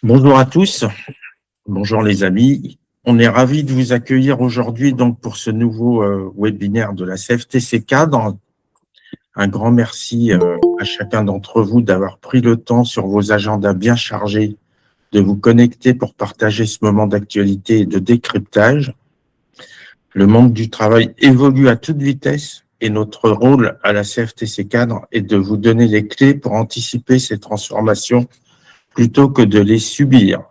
Bonjour à tous, bonjour les amis. On est ravis de vous accueillir aujourd'hui donc pour ce nouveau webinaire de la CFTC Cadre. Un grand merci à chacun d'entre vous d'avoir pris le temps sur vos agendas bien chargés de vous connecter pour partager ce moment d'actualité et de décryptage. Le monde du travail évolue à toute vitesse et notre rôle à la CFTC Cadre est de vous donner les clés pour anticiper ces transformations plutôt que de les subir.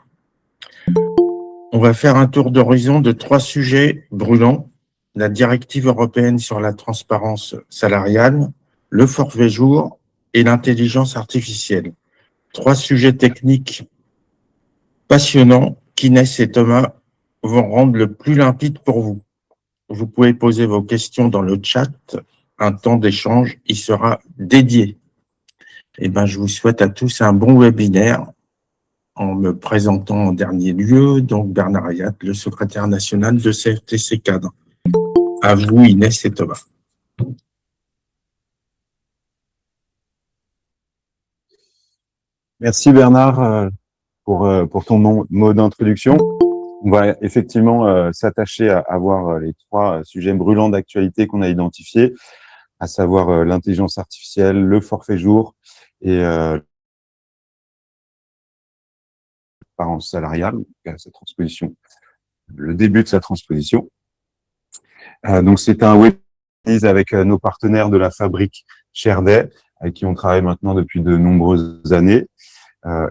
On va faire un tour d'horizon de 3 sujets brûlants: la directive européenne sur la transparence salariale, le forfait jour et l'intelligence artificielle. 3 sujets techniques passionnants qu'Inès et Thomas vont rendre le plus limpide pour vous. Vous pouvez poser vos questions dans le chat. Un temps d'échange y sera dédié. Je vous souhaite à tous un bon webinaire. En me présentant en dernier lieu, donc Bernard Ayat, le secrétaire national de CFTC Cadre. À vous, Inès et Thomas. Merci Bernard pour ton mot d'introduction. On va effectivement s'attacher à voir les 3 sujets brûlants d'actualité qu'on a identifiés, à savoir l'intelligence artificielle, le forfait jour et transparence salariale, sa transposition, le début de sa transposition. Donc c'est un webinaire avec nos partenaires de la fabrique Cherdet, avec qui on travaille maintenant depuis de nombreuses années.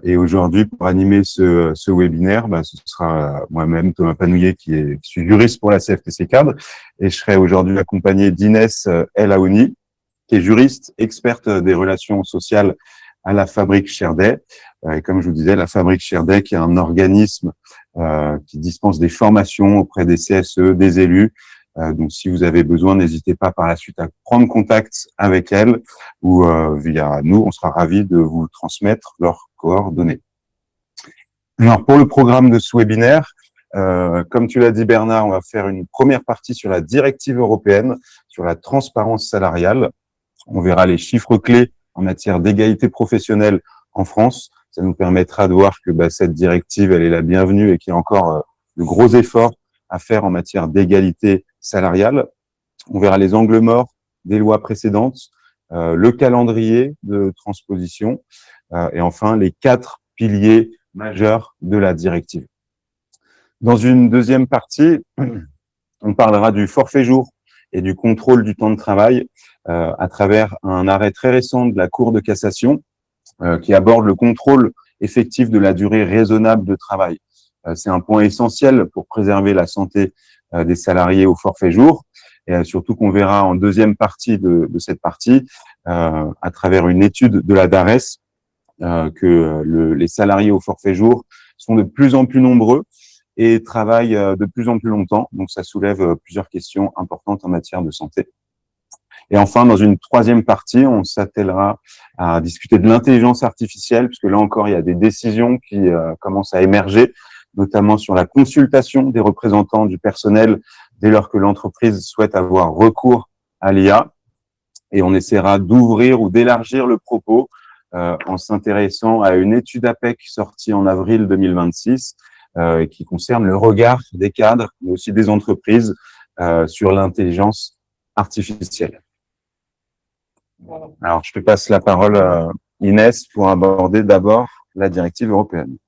Et aujourd'hui, pour animer ce webinaire, ce sera moi-même, Thomas Panouillet, qui suis juriste pour la CFTC Cadre, et je serai aujourd'hui accompagné d'Inès El Aouni, qui est juriste, experte des relations sociales à la Fabrique Cherdet. Et comme je vous disais, la Fabrique Cherdet, qui est un organisme qui dispense des formations auprès des CSE, des élus. Donc, si vous avez besoin, n'hésitez pas par la suite à prendre contact avec elle ou via nous. On sera ravis de vous transmettre leurs coordonnées. Alors, pour le programme de ce webinaire, comme tu l'as dit Bernard, on va faire une première partie sur la directive européenne, sur la transparence salariale. On verra les chiffres clés en matière d'égalité professionnelle en France. Ça nous permettra de voir que cette directive, elle est la bienvenue et qu'il y a encore de gros efforts à faire en matière d'égalité salariale. On verra les angles morts des lois précédentes, le calendrier de transposition et enfin les 4 piliers majeurs de la directive. Dans une deuxième partie, on parlera du forfait jour et du contrôle du temps de travail à travers un arrêt très récent de la Cour de cassation qui aborde le contrôle effectif de la durée raisonnable de travail. C'est un point essentiel pour préserver la santé des salariés au forfait jour, et surtout qu'on verra en deuxième partie de cette partie, à travers une étude de la DARES, que les salariés au forfait jour sont de plus en plus nombreux et travaillent de plus en plus longtemps. Donc, ça soulève plusieurs questions importantes en matière de santé. Et enfin, dans une troisième partie, on s'attellera à discuter de l'intelligence artificielle, puisque là encore, il y a des décisions qui commencent à émerger, notamment sur la consultation des représentants du personnel dès lors que l'entreprise souhaite avoir recours à l'IA. Et on essaiera d'ouvrir ou d'élargir le propos en s'intéressant à une étude APEC sortie en avril 2026 qui concerne le regard des cadres, mais aussi des entreprises sur l'intelligence artificielle. Alors, je te passe la parole à Inès pour aborder d'abord la directive européenne.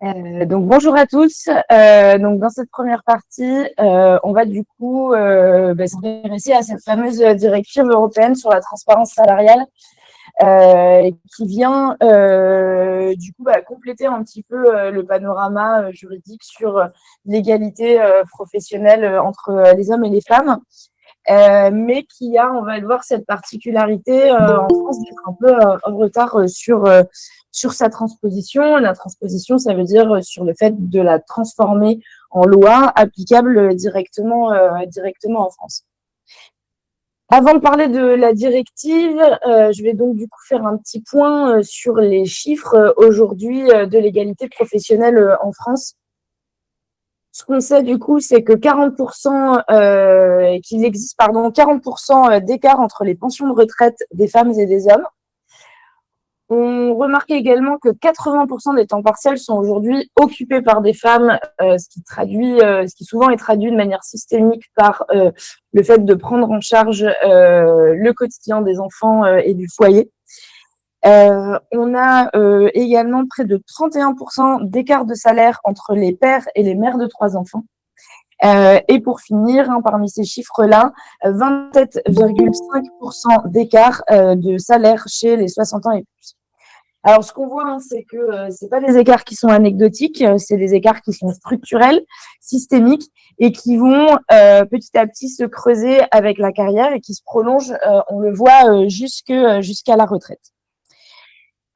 Donc bonjour à tous. Donc dans cette première partie, on va du coup s'intéresser à cette fameuse directive européenne sur la transparence salariale qui vient du coup compléter un petit peu le panorama juridique sur l'égalité professionnelle entre les hommes et les femmes. Mais qui a, on va le voir, cette particularité en France d'être un peu en retard sur sa transposition. La transposition, ça veut dire sur le fait de la transformer en loi applicable directement en France. Avant de parler de la directive, je vais donc du coup faire un petit point sur les chiffres aujourd'hui de l'égalité professionnelle en France. Ce qu'on sait du coup, c'est que 40% qu'il existe 40% d'écart entre les pensions de retraite des femmes et des hommes. On remarque également que 80% des temps partiels sont aujourd'hui occupés par des femmes, ce qui souvent est traduit de manière systémique par le fait de prendre en charge le quotidien des enfants et du foyer. On a également près de 31% d'écart de salaire entre les pères et les mères de 3 enfants. Et pour finir, parmi ces chiffres-là, 27,5% d'écart de salaire chez les 60 ans et plus. Alors, ce qu'on voit, c'est que c'est pas des écarts qui sont anecdotiques, c'est des écarts qui sont structurels, systémiques, et qui vont petit à petit se creuser avec la carrière et qui se prolongent, on le voit, jusqu'à la retraite.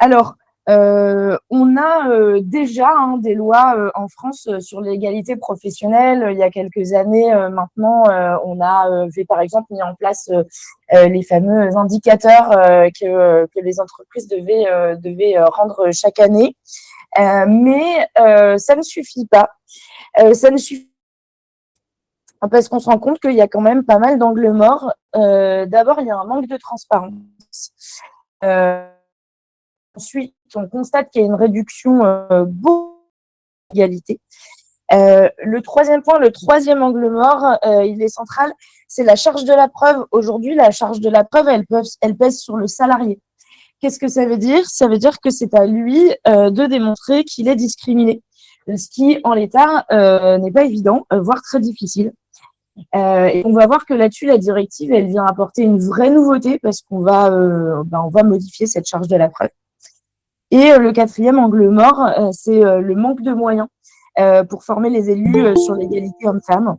Alors, on a déjà des lois en France sur l'égalité professionnelle. Il y a quelques années maintenant, on avait par exemple mis en place les fameux indicateurs que les entreprises devaient rendre chaque année. Mais ça ne suffit pas. Ça ne suffit pas parce qu'on se rend compte qu'il y a quand même pas mal d'angles morts. D'abord, il y a un manque de transparence. Ensuite, on constate qu'il y a une réduction beaucoup d'égalité. Le troisième point, le troisième angle mort, il est central, c'est la charge de la preuve. Aujourd'hui, la charge de la preuve, elle pèse sur le salarié. Qu'est-ce que ça veut dire? Ça veut dire que c'est à lui de démontrer qu'il est discriminé, ce qui, en l'état, n'est pas évident, voire très difficile. Et on va voir que là-dessus, la directive, elle vient apporter une vraie nouveauté parce qu'on va modifier cette charge de la preuve. Et le quatrième angle mort, c'est le manque de moyens pour former les élus sur l'égalité homme-femme.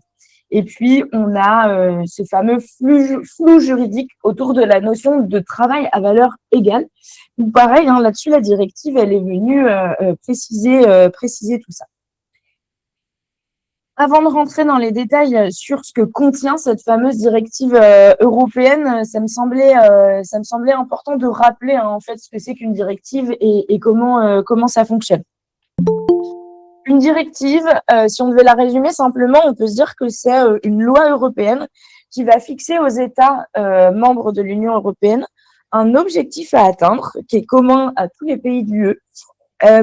Et puis, on a ce fameux flou juridique autour de la notion de travail à valeur égale. Donc, pareil, là-dessus, la directive, elle est venue préciser tout ça. Avant de rentrer dans les détails sur ce que contient cette fameuse directive européenne, ça me semblait important de rappeler en fait ce que c'est qu'une directive et comment ça fonctionne. Une directive, si on devait la résumer simplement, on peut se dire que c'est une loi européenne qui va fixer aux États membres de l'Union européenne un objectif à atteindre qui est commun à tous les pays de l'UE.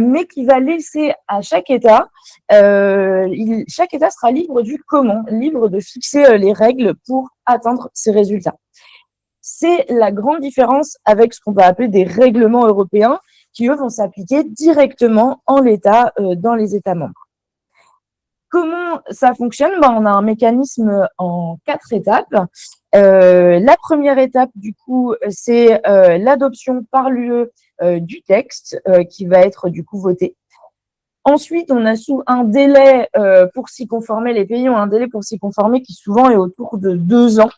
Mais qui va laisser à chaque État sera libre du comment, libre de fixer les règles pour atteindre ces résultats. C'est la grande différence avec ce qu'on va appeler des règlements européens qui, eux, vont s'appliquer directement en l'état dans les États membres. Comment ça fonctionne? On a un mécanisme en 4 étapes. La première étape, du coup, c'est l'adoption par l'UE du texte qui va être du coup voté. Ensuite, on a un délai pour s'y conformer. Les pays ont un délai pour s'y conformer qui souvent est autour de 2 ans.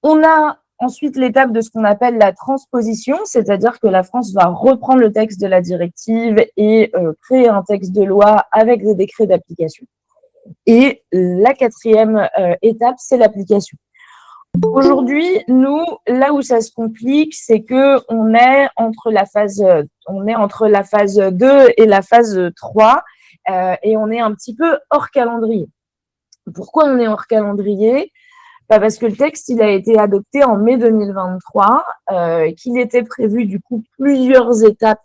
On a ensuite l'étape de ce qu'on appelle la transposition, c'est-à-dire que la France va reprendre le texte de la directive et créer un texte de loi avec des décrets d'application. Et la quatrième étape, c'est l'application. Aujourd'hui, nous, là où ça se complique, c'est que on est entre la phase 2 et la phase 3 et on est un petit peu hors calendrier. Pourquoi on est hors calendrier? Parce que le texte, il a été adopté en mai 2023, qu'il était prévu du coup plusieurs étapes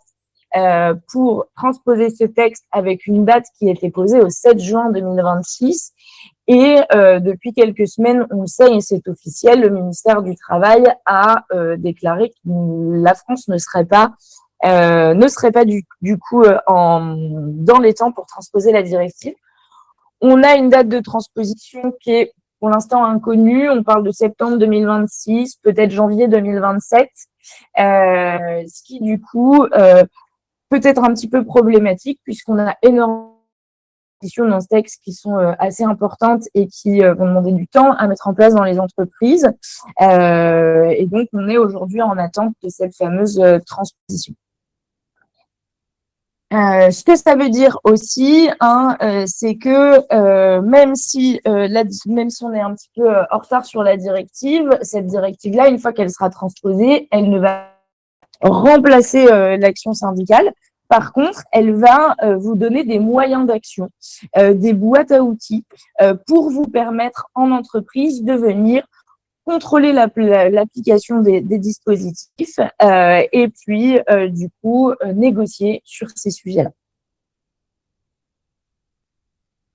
pour transposer ce texte avec une date qui était posée au 7 juin 2026. Et depuis quelques semaines, on le sait et c'est officiel, le ministère du Travail a déclaré que la France ne serait pas du coup dans les temps pour transposer la directive. On a une date de transposition qui est pour l'instant inconnue. On parle de septembre 2026, peut-être janvier 2027, ce qui du coup peut être un petit peu problématique puisqu'on a énormément dans ce texte qui sont assez importantes et qui vont demander du temps à mettre en place dans les entreprises. Et donc, on est aujourd'hui en attente de cette fameuse transposition. Ce que ça veut dire aussi, c'est que même si on est un petit peu en retard sur la directive, cette directive-là, une fois qu'elle sera transposée, elle ne va remplacer l'action syndicale. Par contre, elle va vous donner des moyens d'action, des boîtes à outils pour vous permettre en entreprise de venir contrôler l'application des dispositifs et puis, du coup, négocier sur ces sujets-là.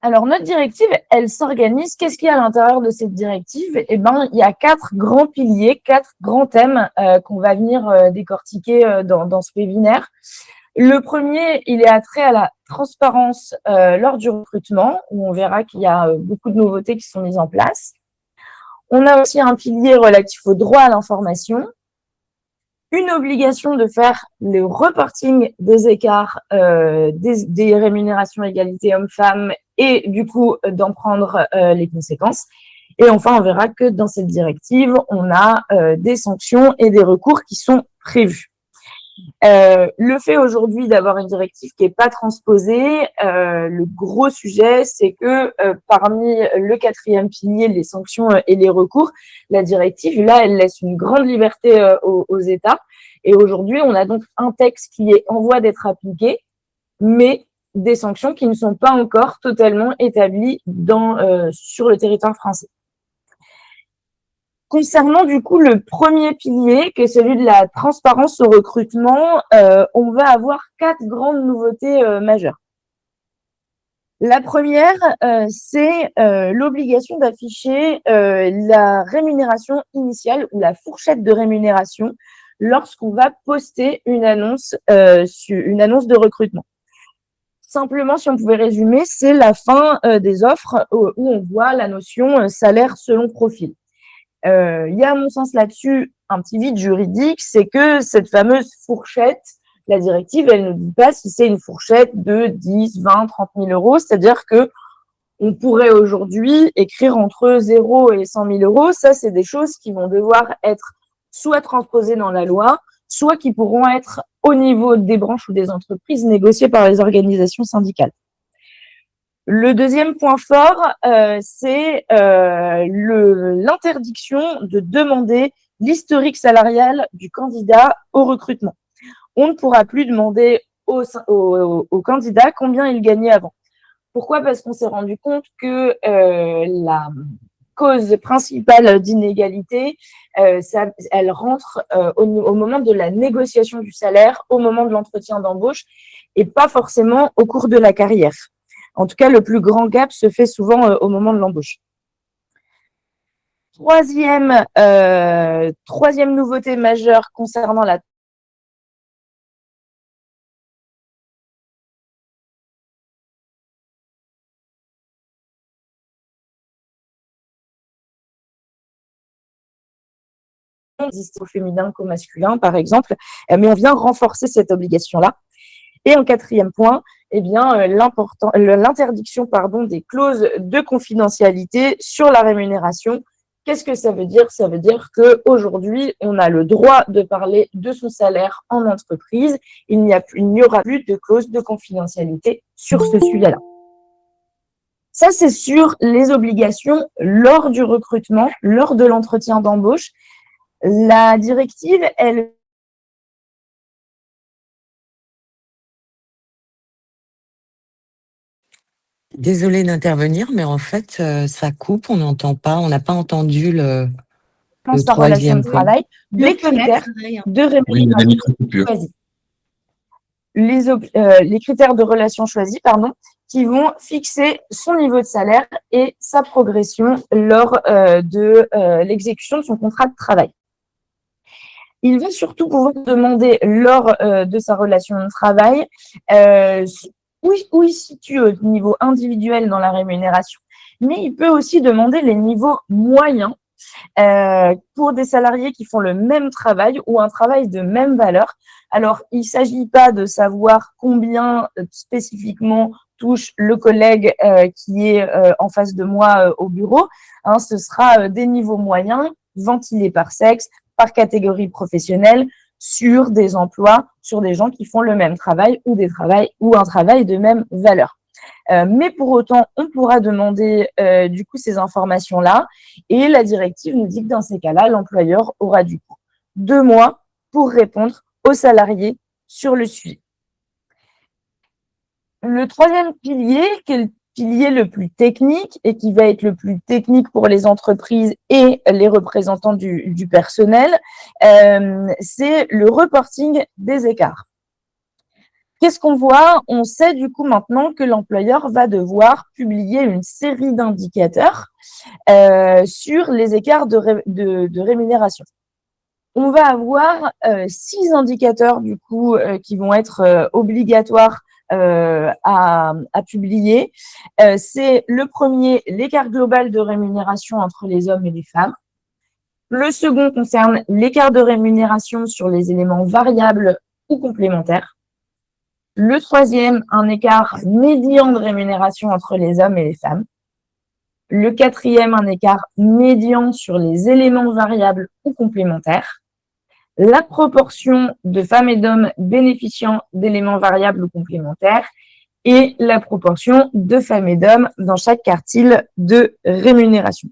Alors, notre directive, elle s'organise. Qu'est-ce qu'il y a à l'intérieur de cette directive? Eh ben, il y a 4 grands piliers, 4 grands thèmes qu'on va venir décortiquer dans ce webinaire. Le premier, il est attrait à la transparence lors du recrutement, où on verra qu'il y a beaucoup de nouveautés qui sont mises en place. On a aussi un pilier relatif au droit à l'information, une obligation de faire le reporting des écarts des rémunérations égalité hommes-femmes et du coup d'en prendre les conséquences. Et enfin, on verra que dans cette directive, on a des sanctions et des recours qui sont prévus. Le fait aujourd'hui d'avoir une directive qui n'est pas transposée, le gros sujet, c'est que parmi le 4e pilier, les sanctions et les recours, la directive, là, elle laisse une grande liberté aux États. Et aujourd'hui, on a donc un texte qui est en voie d'être appliqué, mais des sanctions qui ne sont pas encore totalement établies sur le territoire français. Concernant du coup le premier pilier, qui est celui de la transparence au recrutement, on va avoir 4 grandes nouveautés majeures. La première, c'est l'obligation d'afficher la rémunération initiale ou la fourchette de rémunération lorsqu'on va poster une annonce de recrutement. Simplement, si on pouvait résumer, c'est la fin des offres où on voit la notion salaire selon profil. Il y a à mon sens là-dessus un petit vide juridique, c'est que cette fameuse fourchette, la directive, elle ne dit pas si c'est une fourchette de 10, 20, 30 000 euros, c'est-à-dire que on pourrait aujourd'hui écrire entre 0 et 100 000 euros. Ça, c'est des choses qui vont devoir être soit transposées dans la loi, soit qui pourront être au niveau des branches ou des entreprises négociées par les organisations syndicales. Le deuxième point fort, c'est l'interdiction de demander l'historique salarial du candidat au recrutement. On ne pourra plus demander au candidat combien il gagnait avant. Pourquoi? Parce qu'on s'est rendu compte que la cause principale d'inégalité, elle rentre au moment de la négociation du salaire, au moment de l'entretien d'embauche et pas forcément au cours de la carrière. En tout cas, le plus grand gap se fait souvent au moment de l'embauche. Troisième nouveauté majeure concernant la au féminin qu'au masculin, par exemple, mais on vient renforcer cette obligation-là. Et en 4e point, eh bien, l'interdiction des clauses de confidentialité sur la rémunération. Qu'est-ce que ça veut dire? Ça veut dire qu'aujourd'hui, on a le droit de parler de son salaire en entreprise. Il n'y aura plus de clause de confidentialité sur ce sujet-là. Ça, c'est sur les obligations lors du recrutement, lors de l'entretien d'embauche. La directive, elle Désolée d'intervenir, mais en fait, ça coupe, on n'entend pas, on n'a pas entendu le par relation de travail, les critères de rémunération choisis. Les critères de relation choisis, qui vont fixer son niveau de salaire et sa progression lors de l'exécution de son contrat de travail. Il va surtout pouvoir demander lors de sa relation de travail où il se situe au niveau individuel dans la rémunération, mais il peut aussi demander les niveaux moyens pour des salariés qui font le même travail ou un travail de même valeur. Alors, il ne s'agit pas de savoir combien spécifiquement touche le collègue qui est en face de moi au bureau. Ce sera des niveaux moyens ventilés par sexe, par catégorie professionnelle, sur des emplois, sur des gens qui font le même travail ou un travail de même valeur. Mais pour autant, on pourra demander du coup ces informations-là et la directive nous dit que dans ces cas-là, l'employeur aura du coup 2 mois pour répondre aux salariés sur le sujet. Le troisième pilier, qui est pilier le plus technique et qui va être le plus technique pour les entreprises et les représentants du personnel, c'est le reporting des écarts. Qu'est-ce qu'on voit? On sait du coup maintenant que l'employeur va devoir publier une série d'indicateurs sur les écarts de rémunération. On va avoir 6 indicateurs du coup qui vont être obligatoires à publier. C'est le premier, l'écart global de rémunération entre les hommes et les femmes. Le second concerne l'écart de rémunération sur les éléments variables ou complémentaires. Le troisième, un écart médian de rémunération entre les hommes et les femmes. Le quatrième, un écart médian sur les éléments variables ou complémentaires. La proportion de femmes et d'hommes bénéficiant d'éléments variables ou complémentaires et la proportion de femmes et d'hommes dans chaque quartile de rémunération.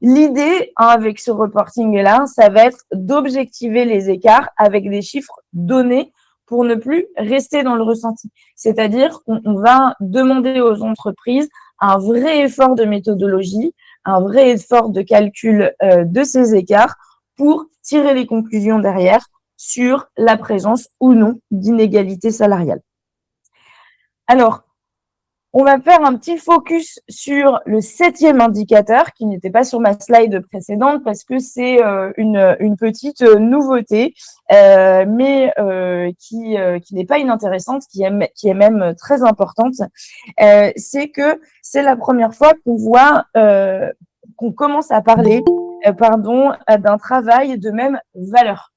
L'idée avec ce reporting-là, ça va être d'objectiver les écarts avec des chiffres donnés pour ne plus rester dans le ressenti. C'est-à-dire qu'on va demander aux entreprises un vrai effort de méthodologie, un vrai effort de calcul de ces écarts pour tirer les conclusions derrière sur la présence ou non d'inégalité salariale. Alors, on va faire un petit focus sur le 7e indicateur qui n'était pas sur ma slide précédente parce que c'est une petite nouveauté, mais qui n'est pas inintéressante, qui est même très importante. C'est que c'est la première fois qu'on voit qu'on commence à parler d'un travail de même valeur.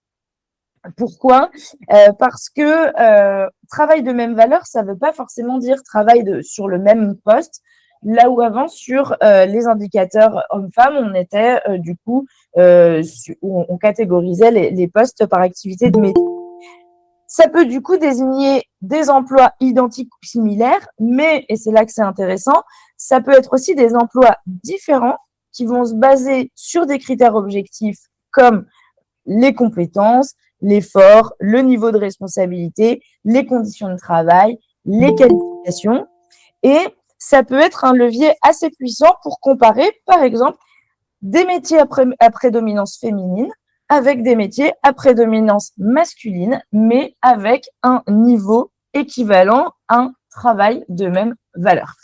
Pourquoi? Parce que travail de même valeur, ça ne veut pas forcément dire travail sur le même poste. Là où avant, sur les indicateurs hommes-femmes, on était du coup, on catégorisait les postes par activité de métier. Ça peut du coup désigner des emplois identiques ou similaires, mais, et c'est là que c'est intéressant, ça peut être aussi des emplois différents qui vont se baser sur des critères objectifs comme les compétences, l'effort, le niveau de responsabilité, les conditions de travail, les qualifications. Et ça peut être un levier assez puissant pour comparer, par exemple, des métiers à prédominance féminine avec des métiers à prédominance masculine, mais avec un niveau équivalent à un travail de même valeur.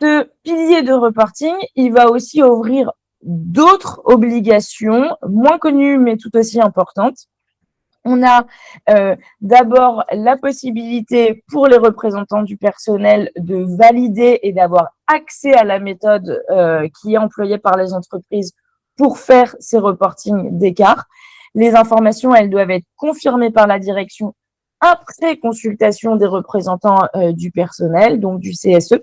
Ce pilier de reporting, il va aussi ouvrir d'autres obligations moins connues mais tout aussi importantes. On a d'abord la possibilité pour les représentants du personnel de valider et d'avoir accès à la méthode qui est employée par les entreprises pour faire ces reportings d'écart. Les informations, elles doivent être confirmées par la direction après consultation des représentants du personnel, donc du CSE.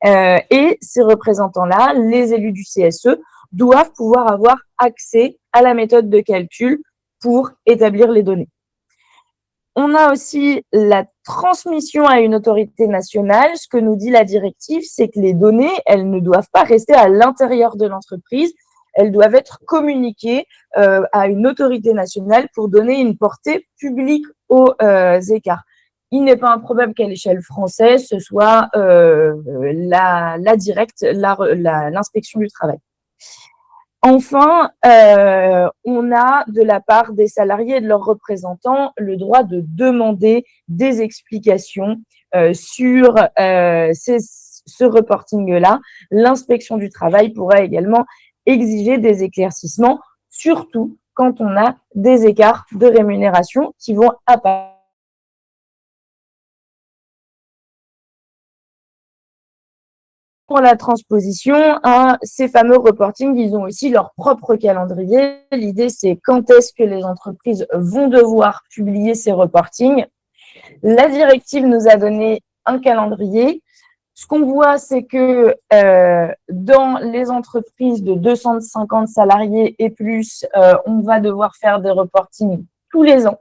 Et ces représentants-là, les élus du CSE, doivent pouvoir avoir accès à la méthode de calcul pour établir les données. On a aussi la transmission à une autorité nationale. Ce que nous dit la directive, c'est que les données, elles ne doivent pas rester à l'intérieur de l'entreprise, elles doivent être communiquées à une autorité nationale pour donner une portée publique aux écarts. Il n'est pas improbable qu'à l'échelle française, ce soit la directe, l'inspection du travail. Enfin, on a de la part des salariés et de leurs représentants le droit de demander des explications sur ce reporting-là. L'inspection du travail pourra également exiger des éclaircissements, surtout quand on a des écarts de rémunération qui vont apparaître. Pour la transposition, ces fameux reporting, ils ont aussi leur propre calendrier. L'idée, c'est quand est-ce que les entreprises vont devoir publier ces reportings. La directive nous a donné un calendrier. Ce qu'on voit, c'est que dans les entreprises de 250 salariés et plus, on va devoir faire des reportings tous les ans.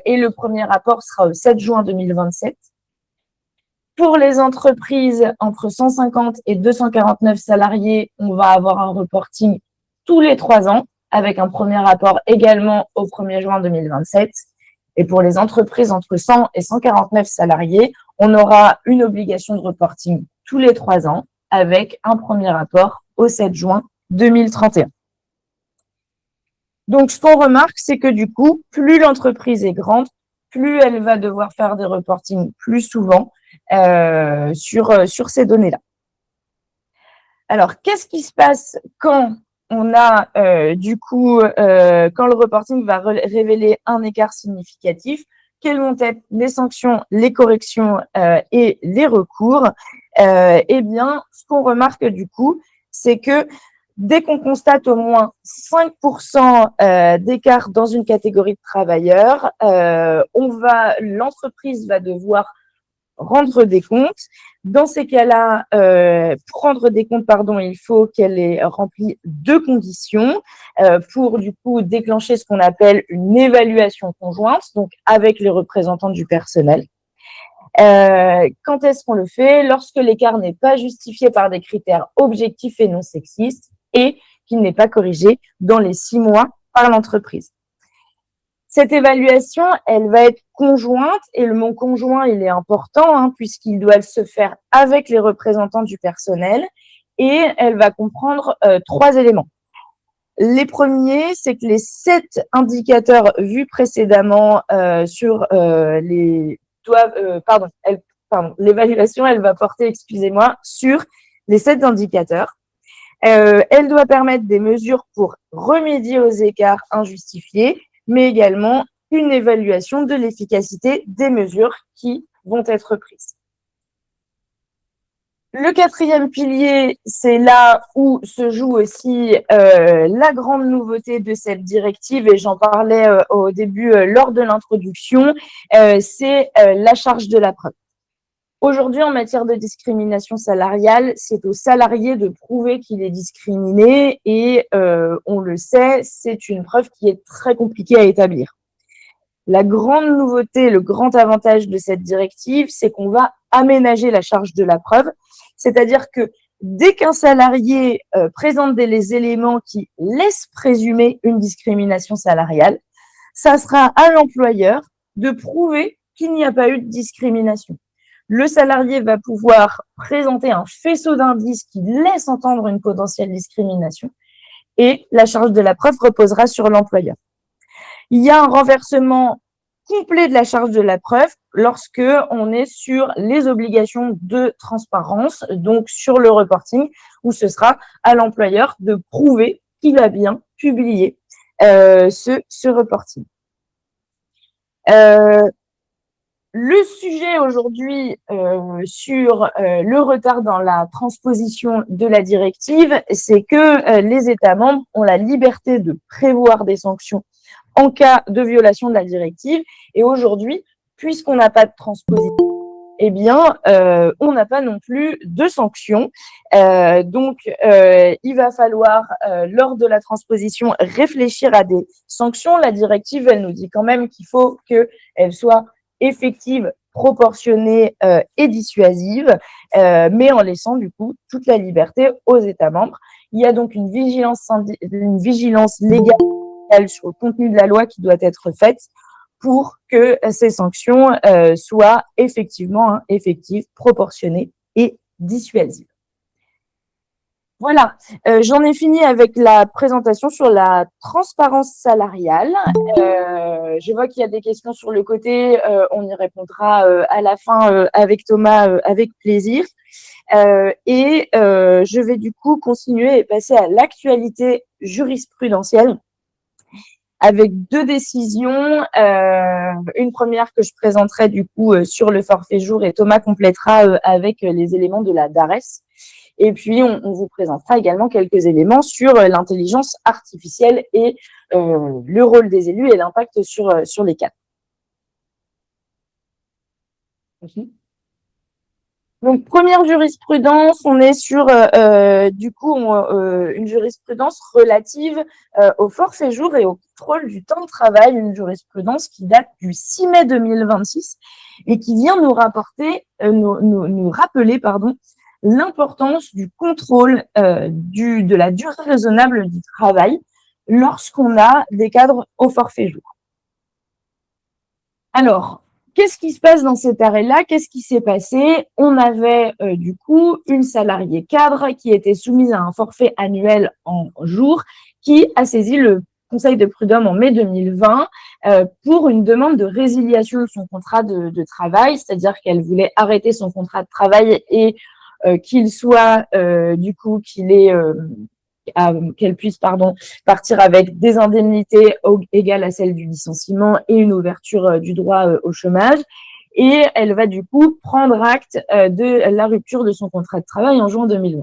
Et le premier rapport sera le 7 juin 2027. Pour les entreprises entre 150 et 249 salariés, on va avoir un reporting tous les 3 ans, avec un premier rapport également au 1er juin 2027. Et pour les entreprises entre 100 et 149 salariés, on aura une obligation de reporting tous les 3 ans avec un premier rapport au 7 juin 2031. Donc, ce qu'on remarque, c'est que du coup, plus l'entreprise est grande, plus elle va devoir faire des reportings plus souvent sur ces données-là. Alors, qu'est-ce qui se passe quand on a quand le reporting va révéler un écart significatif? Quelles vont être les sanctions, les corrections et les recours? Eh bien, ce qu'on remarque du coup, c'est que dès qu'on constate au moins 5% d'écart dans une catégorie de travailleurs, l'entreprise va devoir rendre des comptes. Dans ces cas-là, pour rendre des comptes, il faut qu'elle ait rempli 2 conditions pour du coup déclencher ce qu'on appelle une évaluation conjointe, donc avec les représentants du personnel. Quand est-ce qu'on le fait? Lorsque l'écart n'est pas justifié par des critères objectifs et non sexistes et qu'il n'est pas corrigé dans les 6 mois par l'entreprise. Cette évaluation, elle va être conjointe et le mot conjoint, il est important puisqu'il doit se faire avec les représentants du personnel et elle va comprendre 3 éléments. Les premiers, c'est que les 7 indicateurs vus précédemment l'évaluation, elle va porter, sur les 7 indicateurs. Elle doit permettre des mesures pour remédier aux écarts injustifiés, mais également une évaluation de l'efficacité des mesures qui vont être prises. Le 4e pilier, c'est là où se joue aussi la grande nouveauté de cette directive, et j'en parlais au début lors de l'introduction, c'est la charge de la preuve. Aujourd'hui, en matière de discrimination salariale, c'est au salarié de prouver qu'il est discriminé et on le sait, c'est une preuve qui est très compliquée à établir. La grande nouveauté, le grand avantage de cette directive, c'est qu'on va aménager la charge de la preuve, c'est-à-dire que dès qu'un salarié présente des éléments qui laissent présumer une discrimination salariale, ça sera à l'employeur de prouver qu'il n'y a pas eu de discrimination. Le salarié va pouvoir présenter un faisceau d'indices qui laisse entendre une potentielle discrimination et la charge de la preuve reposera sur l'employeur. Il y a un renversement complet de la charge de la preuve lorsque on est sur les obligations de transparence, donc sur le reporting, où ce sera à l'employeur de prouver qu'il a bien publié ce reporting. Le sujet aujourd'hui sur le retard dans la transposition de la directive, c'est que les États membres ont la liberté de prévoir des sanctions en cas de violation de la directive. Et aujourd'hui, puisqu'on n'a pas de transposition, eh bien, on n'a pas non plus de sanctions. Donc, il va falloir, lors de la transposition, réfléchir à des sanctions. La directive, elle nous dit quand même qu'il faut qu'elle soit effective, proportionnée et dissuasive, mais en laissant du coup toute la liberté aux États membres. Il y a donc une vigilance légale sur le contenu de la loi qui doit être faite pour que ces sanctions soient effectivement effectives, proportionnées et dissuasives. Voilà, j'en ai fini avec la présentation sur la transparence salariale. Je vois qu'il y a des questions sur le côté, on y répondra à la fin avec Thomas avec plaisir. Et je vais du coup continuer et passer à l'actualité jurisprudentielle avec 2 décisions. Une première que je présenterai du coup sur le forfait jour et Thomas complétera avec les éléments de la DARES. Et puis, on vous présentera également quelques éléments sur l'intelligence artificielle et le rôle des élus et l'impact sur les cadres. Donc, première jurisprudence, on est sur du coup une jurisprudence relative au forfait jour et au contrôle du temps de travail, une jurisprudence qui date du 6 mai 2026 et qui vient nous rappeler l'importance du contrôle de la durée raisonnable du travail lorsqu'on a des cadres au forfait jour. Alors, Qu'est-ce qui se passe dans cet arrêt-là? Qu'est-ce qui s'est passé? On avait du coup une salariée cadre qui était soumise à un forfait annuel en jours qui a saisi le Conseil de prud'homme en mai 2020 pour une demande de résiliation de son contrat de travail, c'est-à-dire qu'elle voulait arrêter son contrat de travail et qu'il soit du coup qu'elle puisse partir avec des indemnités égales à celles du licenciement et une ouverture du droit au chômage. Et elle va du coup prendre acte de la rupture de son contrat de travail en juin 2020.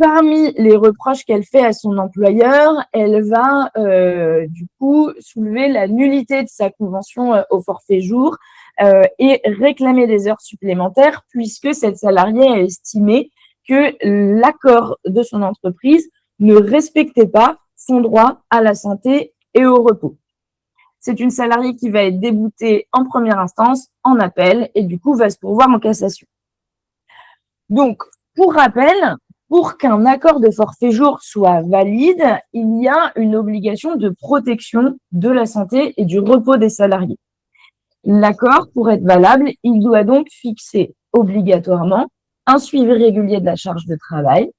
Parmi les reproches qu'elle fait à son employeur, elle va du coup soulever la nullité de sa convention au forfait jour et réclamer des heures supplémentaires puisque cette salariée a estimé que l'accord de son entreprise ne respectait pas son droit à la santé et au repos. C'est une salariée qui va être déboutée en première instance, en appel, et du coup va se pourvoir en cassation. Donc, pour rappel, pour qu'un accord de forfait jour soit valide, il y a une obligation de protection de la santé et du repos des salariés. L'accord, pour être valable, il doit donc fixer obligatoirement un suivi régulier de la charge de travail,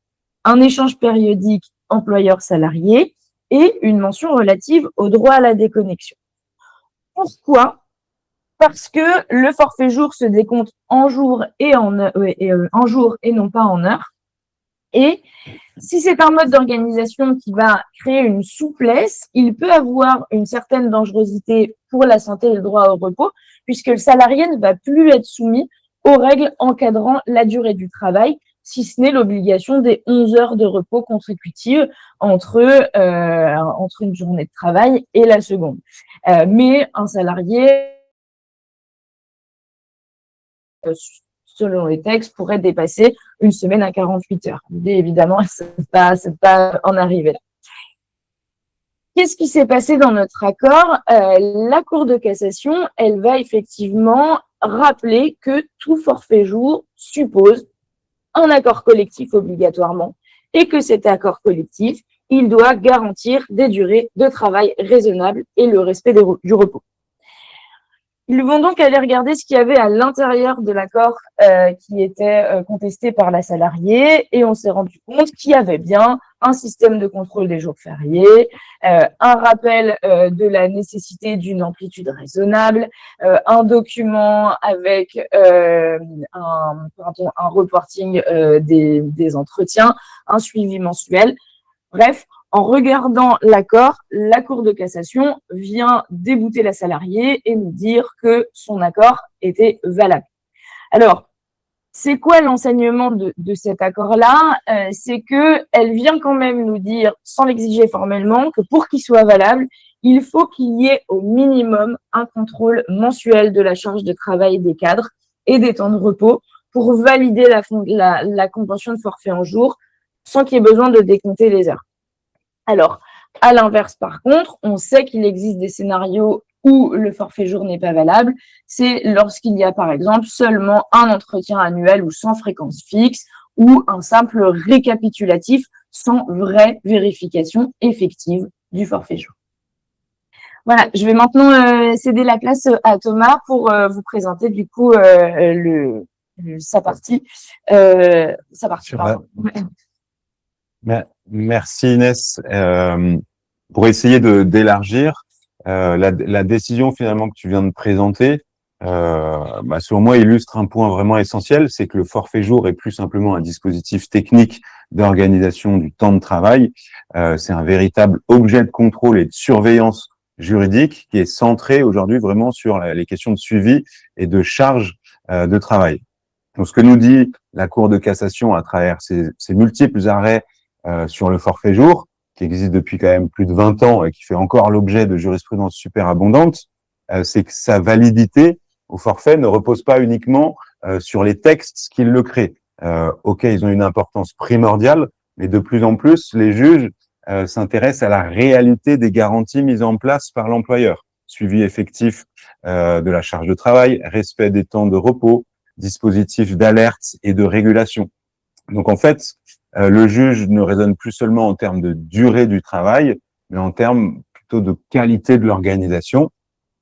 un échange périodique employeur-salarié et une mention relative au droit à la déconnexion. Pourquoi? Parce que le forfait jour se décompte en jours et en jours et non pas en heures. Et si c'est un mode d'organisation qui va créer une souplesse, il peut avoir une certaine dangerosité pour la santé et le droit au repos, puisque le salarié ne va plus être soumis aux règles encadrant la durée du travail, si ce n'est l'obligation des 11 heures de repos consécutives entre une journée de travail et la seconde. Mais un salarié, selon les textes, pourrait dépasser une semaine à 48 heures. L'idée, évidemment, c'est pas en arriver là. Qu'est-ce qui s'est passé dans notre accord? La Cour de cassation, elle va effectivement rappeler que tout forfait jour suppose un accord collectif obligatoirement et que cet accord collectif, il doit garantir des durées de travail raisonnables et le respect du repos. Ils vont donc aller regarder ce qu'il y avait à l'intérieur de l'accord qui était contesté par la salariée et on s'est rendu compte qu'il y avait bien un système de contrôle des jours fériés, un rappel de la nécessité d'une amplitude raisonnable, un document avec un reporting des entretiens, un suivi mensuel. Bref, en regardant l'accord, la Cour de cassation vient débouter la salariée et nous dire que son accord était valable. Alors, c'est quoi l'enseignement de cet accord-là? C'est qu'elle vient quand même nous dire, sans l'exiger formellement, que pour qu'il soit valable, il faut qu'il y ait au minimum un contrôle mensuel de la charge de travail des cadres et des temps de repos pour valider la convention de forfait en jour sans qu'il y ait besoin de décompter les heures. Alors, à l'inverse, par contre, on sait qu'il existe des scénarios où le forfait jour n'est pas valable. C'est lorsqu'il y a, par exemple, seulement un entretien annuel ou sans fréquence fixe ou un simple récapitulatif sans vraie vérification effective du forfait jour. Voilà, je vais maintenant céder la place à Thomas pour vous présenter du coup sa partie. Merci Inès. Pour essayer d'élargir, la décision finalement que tu viens de présenter, selon moi, illustre un point vraiment essentiel, c'est que le forfait jour est plus simplement un dispositif technique d'organisation du temps de travail. C'est un véritable objet de contrôle et de surveillance juridique qui est centré aujourd'hui vraiment sur les questions de suivi et de charge de travail. Donc, ce que nous dit la Cour de cassation à travers ces multiples arrêts sur le forfait jour, qui existe depuis quand même plus de 20 ans et qui fait encore l'objet de jurisprudence super abondante, c'est que sa validité au forfait ne repose pas uniquement sur les textes qui le créent. Ok, ils ont une importance primordiale, mais de plus en plus, les juges s'intéressent à la réalité des garanties mises en place par l'employeur. Suivi effectif de la charge de travail, respect des temps de repos, dispositif d'alerte et de régulation. Donc en fait, le juge ne raisonne plus seulement en termes de durée du travail, mais en termes plutôt de qualité de l'organisation.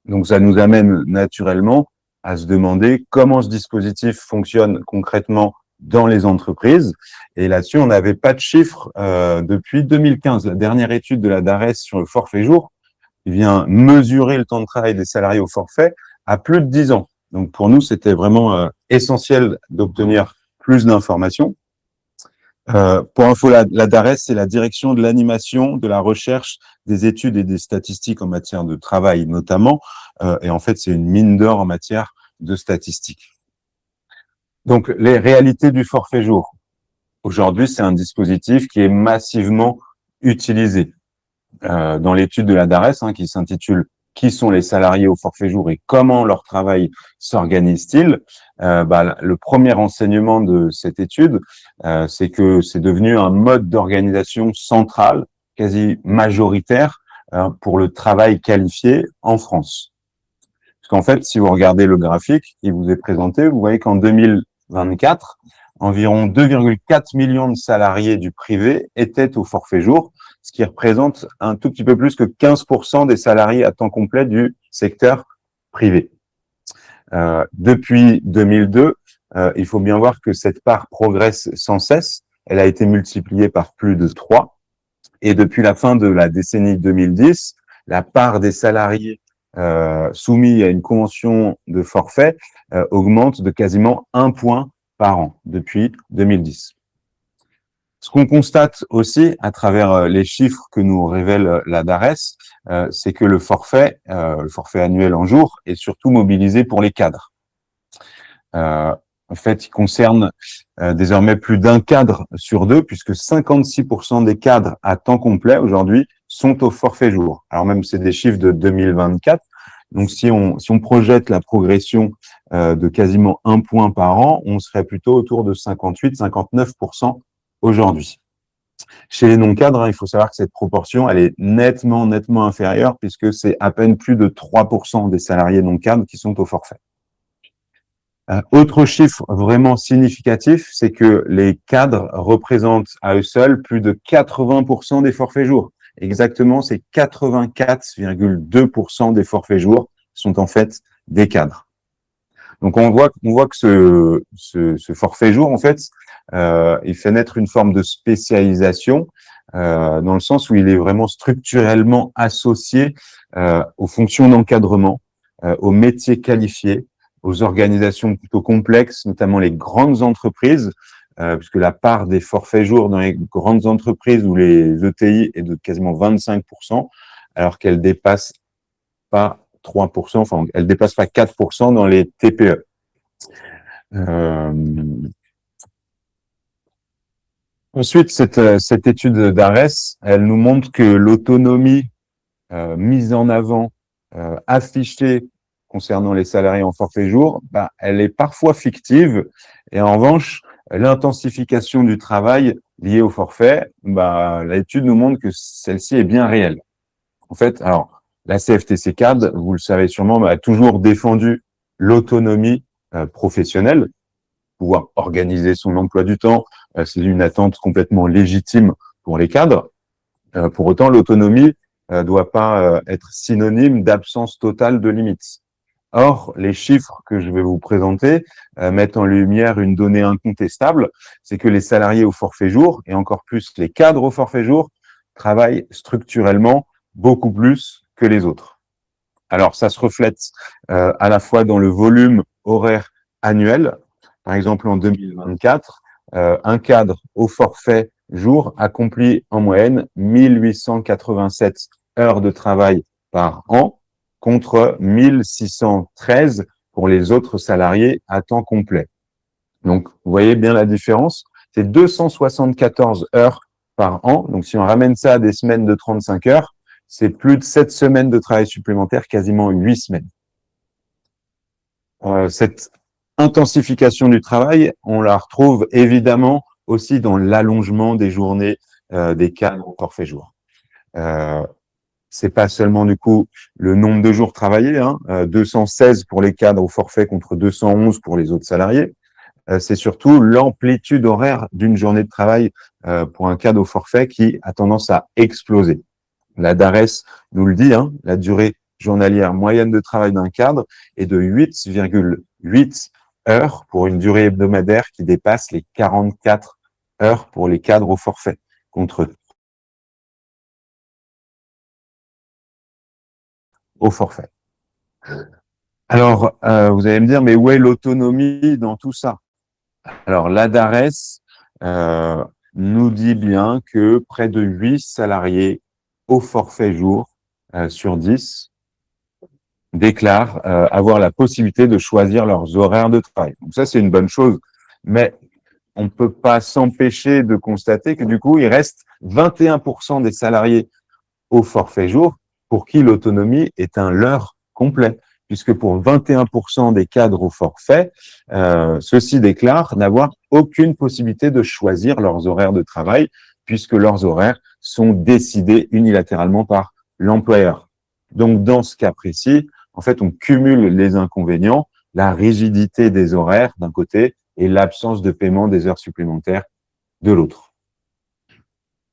Donc, ça nous amène naturellement à se demander comment ce dispositif fonctionne concrètement dans les entreprises. Et là-dessus, on n'avait pas de chiffres depuis 2015. La dernière étude de la DARES sur le forfait jour, qui vient mesurer le temps de travail des salariés au forfait, à plus de 10 ans. Donc, pour nous, c'était vraiment essentiel d'obtenir plus d'informations. Pour info, la DARES, c'est la direction de l'animation, de la recherche, des études et des statistiques en matière de travail notamment. Et en fait, c'est une mine d'or en matière de statistiques. Donc, les réalités du forfait jour. Aujourd'hui, c'est un dispositif qui est massivement utilisé. Dans l'étude de la DARES, qui s'intitule « Qui sont les salariés au forfait jour et comment leur travail s'organise-t-il ?» Le premier enseignement de cette étude, c'est que c'est devenu un mode d'organisation central, quasi majoritaire, pour le travail qualifié en France. Parce qu'en fait, si vous regardez le graphique qui vous est présenté, vous voyez qu'en 2024, environ 2,4 millions de salariés du privé étaient au forfait jour, ce qui représente un tout petit peu plus que 15% des salariés à temps complet du secteur privé. Depuis 2002, il faut bien voir que cette part progresse sans cesse. Elle a été multipliée par plus de 3. Et depuis la fin de la décennie 2010, la part des salariés soumis à une convention de forfait augmente de quasiment 1 point par an depuis 2010. Ce qu'on constate aussi à travers les chiffres que nous révèle la DARES, c'est que le forfait annuel en jours, est surtout mobilisé pour les cadres. En fait, il concerne désormais plus d'un cadre sur 2, puisque 56% des cadres à temps complet aujourd'hui sont au forfait jour. Alors même, c'est des chiffres de 2024. Donc, si on projette la progression de quasiment 1 point par an, on serait plutôt autour de 58-59% aujourd'hui. Chez les non-cadres, il faut savoir que cette proportion, elle est nettement inférieure, puisque c'est à peine plus de 3% des salariés non-cadres qui sont au forfait. Autre chiffre vraiment significatif, c'est que les cadres représentent à eux seuls plus de 80% des forfaits jours. Exactement, c'est 84,2% des forfaits jours sont en fait des cadres. Donc on voit que ce forfait jour, en fait, il fait naître une forme de spécialisation dans le sens où il est vraiment structurellement associé aux fonctions d'encadrement, aux métiers qualifiés, aux organisations plutôt complexes, notamment les grandes entreprises, puisque la part des forfaits jours dans les grandes entreprises ou les ETI est de quasiment 25%, alors qu'elle dépasse pas 3%, enfin, elle dépasse pas 4% dans les TPE. Ensuite, cette étude d'ARES, elle nous montre que l'autonomie mise en avant, affichée concernant les salariés en forfait jour, elle est parfois fictive. Et en revanche, l'intensification du travail lié au forfait, l'étude nous montre que celle-ci est bien réelle. En fait, alors, la CFTC CAD, vous le savez sûrement, a toujours défendu l'autonomie professionnelle, pouvoir organiser son emploi du temps. C'est une attente complètement légitime pour les cadres. Pour autant, l'autonomie doit pas être synonyme d'absence totale de limites. Or, les chiffres que je vais vous présenter mettent en lumière une donnée incontestable, c'est que les salariés au forfait jour, et encore plus les cadres au forfait jour, travaillent structurellement beaucoup plus que les autres. Alors, ça se reflète à la fois dans le volume horaire annuel. Par exemple, en 2024, un cadre au forfait jour accomplit en moyenne 1887 heures de travail par an, contre 1613 pour les autres salariés à temps complet. Donc, vous voyez bien la différence. C'est 274 heures par an. Donc, si on ramène ça à des semaines de 35 heures, c'est plus de 7 semaines de travail supplémentaire, quasiment 8 semaines. Cette intensification du travail, on la retrouve évidemment aussi dans l'allongement des journées des cadres au forfait jour. C'est pas seulement du coup le nombre de jours travaillés, 216 pour les cadres au forfait contre 211 pour les autres salariés. C'est surtout l'amplitude horaire d'une journée de travail pour un cadre au forfait qui a tendance à exploser. La DARES nous le dit, la durée journalière moyenne de travail d'un cadre est de 8,8 heures pour une durée hebdomadaire qui dépasse les 44 heures pour les cadres au forfait, contre au forfait. Alors, vous allez me dire, mais où est l'autonomie dans tout ça? Alors, l'ADARES nous dit bien que près de 8 salariés au forfait jour sur 10 déclarent avoir la possibilité de choisir leurs horaires de travail. Donc ça, c'est une bonne chose, mais on ne peut pas s'empêcher de constater que du coup, il reste 21% des salariés au forfait jour pour qui l'autonomie est un leurre complet, puisque pour 21% des cadres au forfait, ceux-ci déclarent n'avoir aucune possibilité de choisir leurs horaires de travail, puisque leurs horaires sont décidés unilatéralement par l'employeur. Donc, dans ce cas précis, en fait, on cumule les inconvénients, la rigidité des horaires d'un côté et l'absence de paiement des heures supplémentaires de l'autre.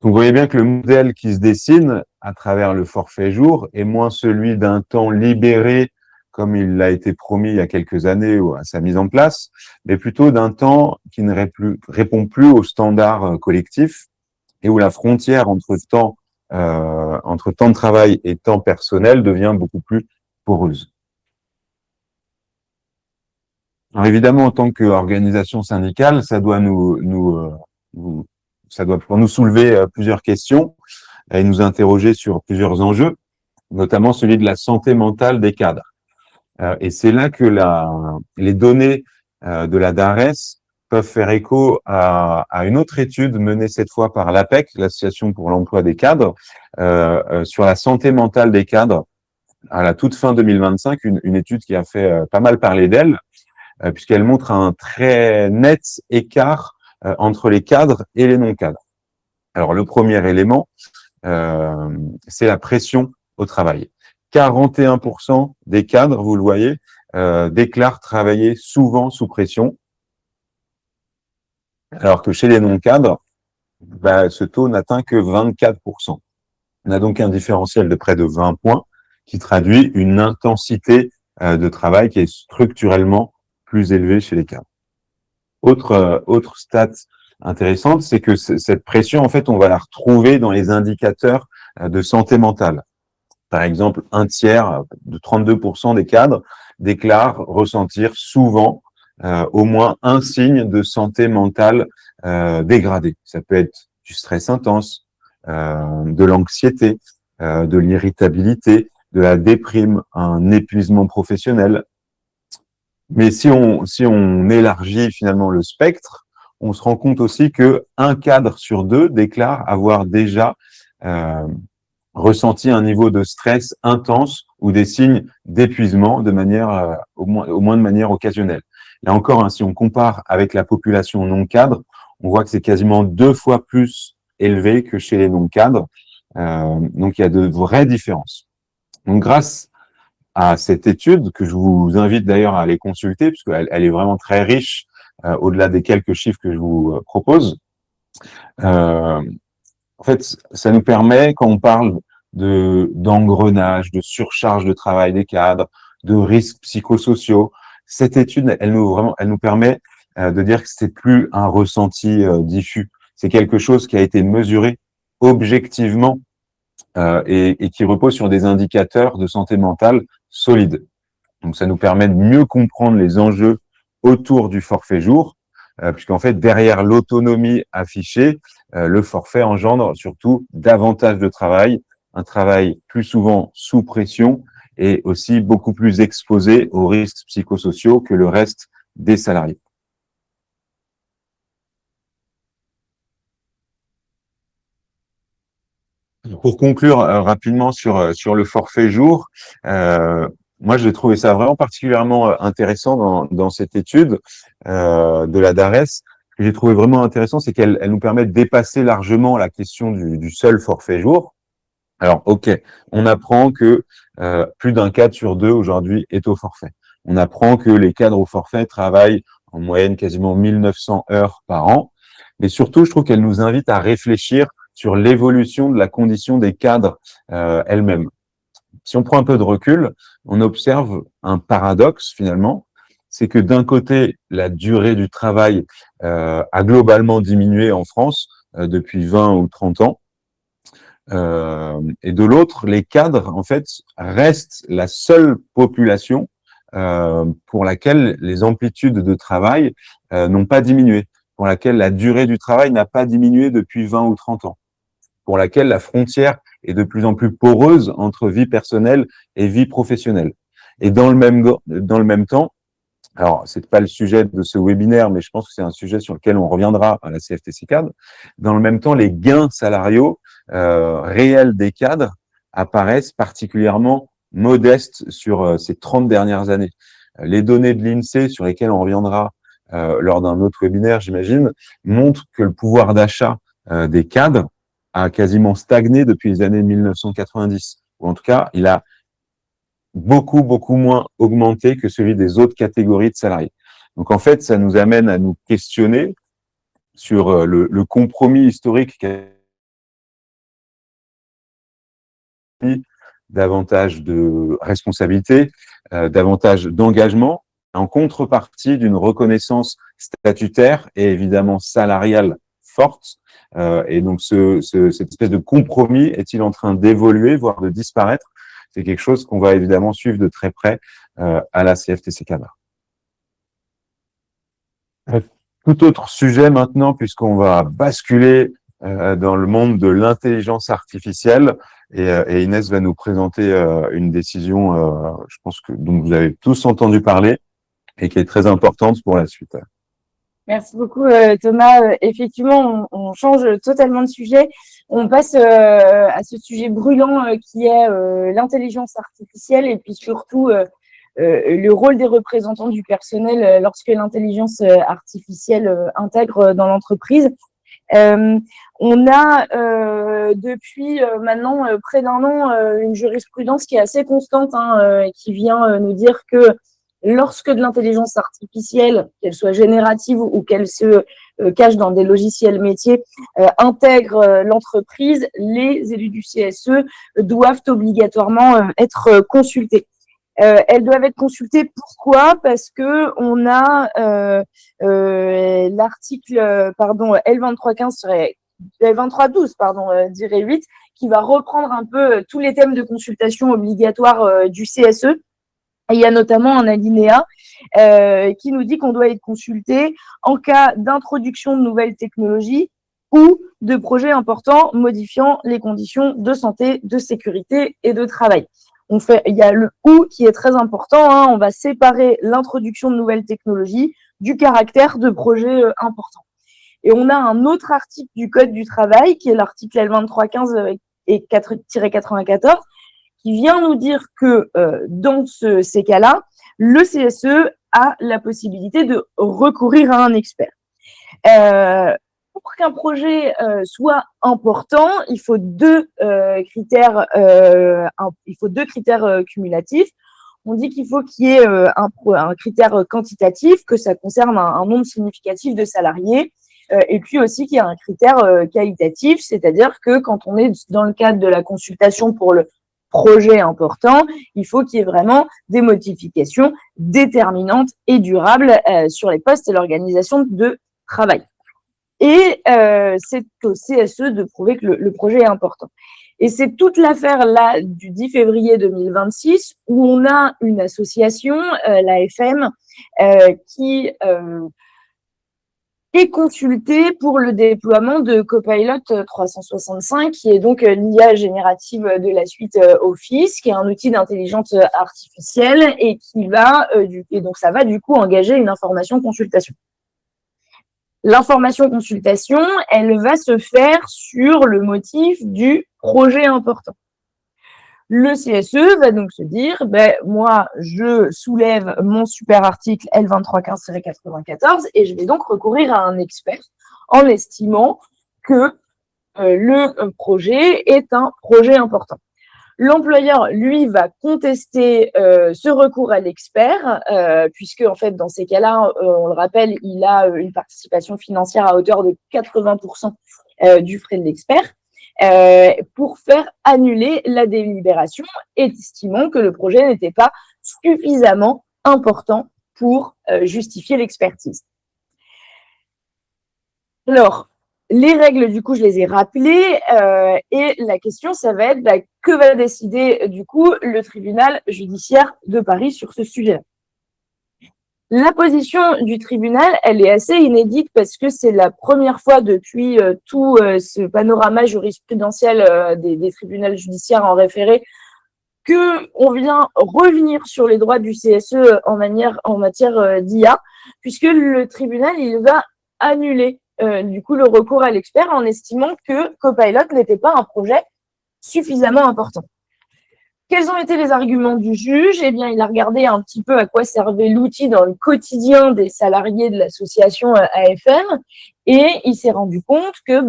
Donc, vous voyez bien que le modèle qui se dessine à travers le forfait jour est moins celui d'un temps libéré, comme il a été promis il y a quelques années à sa mise en place, mais plutôt d'un temps qui ne répond plus aux standards collectifs et où la frontière entre temps de travail et temps personnel devient beaucoup plus poreuse. Alors évidemment, en tant qu'organisation syndicale, ça doit ça doit pour nous soulever plusieurs questions et nous interroger sur plusieurs enjeux, notamment celui de la santé mentale des cadres. Et c'est là que les données de la DARES peuvent faire écho à une autre étude menée cette fois par l'APEC, l'Association pour l'emploi des cadres, sur la santé mentale des cadres à la toute fin 2025, une étude qui a fait pas mal parler d'elle, puisqu'elle montre un très net écart entre les cadres et les non-cadres. Alors, le premier élément, c'est la pression au travail. 41% des cadres, vous le voyez, déclarent travailler souvent sous pression, alors que chez les non-cadres, ce taux n'atteint que 24%. On a donc un différentiel de près de 20 points qui traduit une intensité de travail qui est structurellement plus élevée chez les cadres. Autre stat intéressante, c'est que cette pression, en fait, on va la retrouver dans les indicateurs de santé mentale. Par exemple, un tiers de 32% des cadres déclarent ressentir souvent au moins un signe de santé mentale dégradée. Ça peut être du stress intense, de l'anxiété, de l'irritabilité, de la déprime, un épuisement professionnel. Mais si on élargit finalement le spectre, on se rend compte aussi que un cadre sur deux déclare avoir déjà ressenti un niveau de stress intense ou des signes d'épuisement de manière au moins de manière occasionnelle. Là encore, si on compare avec la population non cadre, on voit que c'est quasiment 2 fois plus élevé que chez les non cadres. Donc il y a de vraies différences. Donc grâce à cette étude, que je vous invite d'ailleurs à aller consulter, puisqu'elle est vraiment très riche, au-delà des quelques chiffres que je vous propose. En fait, ça nous permet, quand on parle d'engrenage, de surcharge de travail des cadres, de risques psychosociaux, cette étude, elle nous permet de dire que c'est plus un ressenti diffus. C'est quelque chose qui a été mesuré objectivement et qui repose sur des indicateurs de santé mentale solides. Donc, ça nous permet de mieux comprendre les enjeux autour du forfait jour, puisqu'en fait, derrière l'autonomie affichée, le forfait engendre surtout davantage de travail, un travail plus souvent sous pression et aussi beaucoup plus exposé aux risques psychosociaux que le reste des salariés. Pour conclure rapidement sur le forfait jour, moi j'ai trouvé ça vraiment particulièrement intéressant dans cette étude de la DARES. Ce que j'ai trouvé vraiment intéressant, c'est qu'elle nous permet de dépasser largement la question du seul forfait jour. Alors, ok, on apprend que plus d'un cadre sur deux aujourd'hui est au forfait. On apprend que les cadres au forfait travaillent en moyenne quasiment 1900 heures par an. Mais surtout, je trouve qu'elle nous invite à réfléchir sur l'évolution de la condition des cadres elles-mêmes. Si on prend un peu de recul, on observe un paradoxe finalement, c'est que d'un côté, la durée du travail a globalement diminué en France depuis 20 ou 30 ans, et de l'autre, les cadres, en fait, restent la seule population pour laquelle les amplitudes de travail n'ont pas diminué, pour laquelle la durée du travail n'a pas diminué depuis 20 ou 30 ans, pour laquelle la frontière est de plus en plus poreuse entre vie personnelle et vie professionnelle. Et dans le même temps, alors c'est pas le sujet de ce webinaire, mais je pense que c'est un sujet sur lequel on reviendra à la CFTC cadre. Dans le même temps, les gains salariaux réels des cadres apparaissent particulièrement modestes sur ces 30 dernières années. Les données de l'INSEE, sur lesquelles on reviendra lors d'un autre webinaire, j'imagine, montrent que le pouvoir d'achat des cadres a quasiment stagné depuis les années 1990, ou en tout cas, il a beaucoup moins augmenté que celui des autres catégories de salariés. Donc en fait, ça nous amène à nous questionner sur le compromis historique qu'a davantage de responsabilité, davantage d'engagement, en contrepartie d'une reconnaissance statutaire et évidemment salariale forte. Et donc cette espèce de compromis est-il en train d'évoluer, voire de disparaître? C'est quelque chose qu'on va évidemment suivre de très près à la CFTC cadre. Tout autre sujet maintenant, puisqu'on va basculer dans le monde de l'intelligence artificielle, et Inès va nous présenter une décision, je pense que dont vous avez tous entendu parler et qui est très importante pour la suite. Merci beaucoup Thomas. Effectivement, on change totalement de sujet. On passe à ce sujet brûlant qui est l'intelligence artificielle et puis surtout le rôle des représentants du personnel lorsque l'intelligence artificielle intègre dans l'entreprise. On a depuis maintenant près d'un an une jurisprudence qui est assez constante et qui vient nous dire que lorsque de l'intelligence artificielle, qu'elle soit générative ou qu'elle se cache dans des logiciels métiers, intègre l'entreprise, les élus du CSE doivent obligatoirement être consultés. Elles doivent être consultées. Pourquoi? Parce que on a l'article L2312-8 qui va reprendre un peu tous les thèmes de consultation obligatoire du CSE. Et il y a notamment un alinéa qui nous dit qu'on doit être consulté en cas d'introduction de nouvelles technologies ou de projets importants modifiant les conditions de santé, de sécurité et de travail. Il y a le « ou » qui est très important. On va séparer l'introduction de nouvelles technologies du caractère de projets importants. Et on a un autre article du Code du travail, qui est l'article L2315 et 4-94, qui vient nous dire que dans ces cas-là, le CSE a la possibilité de recourir à un expert. Pour qu'un projet soit important, il faut deux critères cumulatifs. On dit qu'il faut qu'il y ait un critère quantitatif, que ça concerne un nombre significatif de salariés, et puis aussi qu'il y a un critère qualitatif, c'est-à-dire que quand on est dans le cadre de la consultation pour le projet important, il faut qu'il y ait vraiment des modifications déterminantes et durables sur les postes et l'organisation de travail. Et c'est au CSE de prouver que le projet est important. Et c'est toute l'affaire là du 10 février 2026 où on a une association, l'AFM, qui est consultée pour le déploiement de Copilot 365, qui est donc l'IA générative de la suite Office, qui est un outil d'intelligence artificielle et qui va, et donc ça va du coup engager une information consultation. L'information consultation, elle va se faire sur le motif du projet important. Le CSE va donc se dire, moi, je soulève mon super article L2315-94 et je vais donc recourir à un expert en estimant que le projet est un projet important. L'employeur, lui, va contester ce recours à l'expert, puisque en fait, dans ces cas-là, on le rappelle, il a une participation financière à hauteur de 80% du frais de l'expert. pour faire annuler la délibération, estimant que le projet n'était pas suffisamment important pour justifier l'expertise. Alors, les règles, du coup, je les ai rappelées, et la question, ça va être que va décider, du coup, le tribunal judiciaire de Paris sur ce sujet. La position du tribunal, elle est assez inédite parce que c'est la première fois depuis tout ce panorama jurisprudentiel des tribunaux judiciaires en référé qu'on vient revenir sur les droits du CSE en matière d'IA, puisque le tribunal, il va annuler du coup le recours à l'expert en estimant que Copilot n'était pas un projet suffisamment important. Quels ont été les arguments du juge? Eh bien, il a regardé un petit peu à quoi servait l'outil dans le quotidien des salariés de l'association AFM et il s'est rendu compte que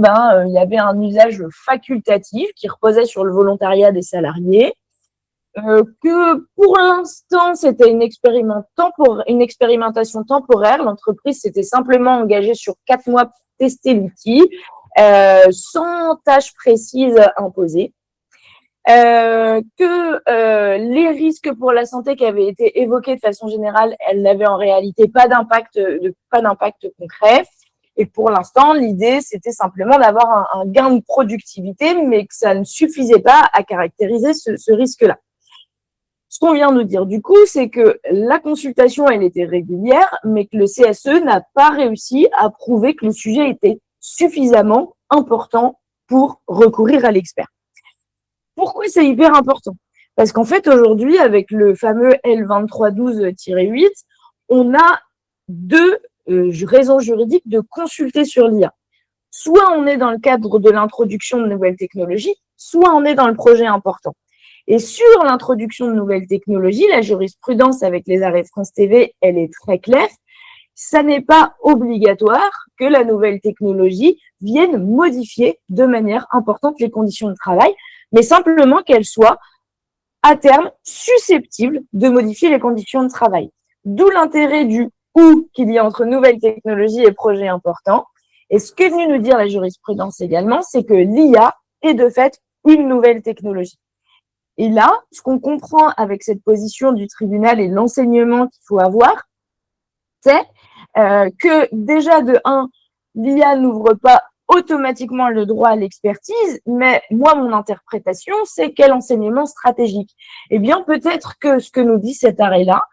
il y avait un usage facultatif qui reposait sur le volontariat des salariés, que pour l'instant, c'était une expérimentation temporaire. L'entreprise s'était simplement engagée sur 4 mois pour tester l'outil, sans tâches précises imposées. Que les risques pour la santé qui avaient été évoqués de façon générale, elles n'avaient en réalité pas d'impact concret. Et pour l'instant, l'idée, c'était simplement d'avoir un gain de productivité, mais que ça ne suffisait pas à caractériser ce risque-là. Ce qu'on vient de dire, du coup, c'est que la consultation, elle était régulière, mais que le CSE n'a pas réussi à prouver que le sujet était suffisamment important pour recourir à l'expert. Pourquoi c'est hyper important? Parce qu'en fait, aujourd'hui, avec le fameux L2312-8, on a deux raisons juridiques de consulter sur l'IA. Soit on est dans le cadre de l'introduction de nouvelles technologies, soit on est dans le projet important. Et sur l'introduction de nouvelles technologies, la jurisprudence avec les arrêts de France TV, elle est très claire. Ça n'est pas obligatoire que la nouvelle technologie vienne modifier de manière importante les conditions de travail, mais simplement qu'elle soit, à terme, susceptible de modifier les conditions de travail. D'où l'intérêt du ou qu'il y a entre nouvelles technologies et projets importants. Et ce qu'est venu nous dire la jurisprudence également, c'est que l'IA est de fait une nouvelle technologie. Et là, ce qu'on comprend avec cette position du tribunal et l'enseignement qu'il faut avoir, c'est que déjà de 1, l'IA n'ouvre pas automatiquement le droit à l'expertise, mais moi, mon interprétation, c'est quel enseignement stratégique. Eh bien, peut-être que ce que nous dit cet arrêt-là,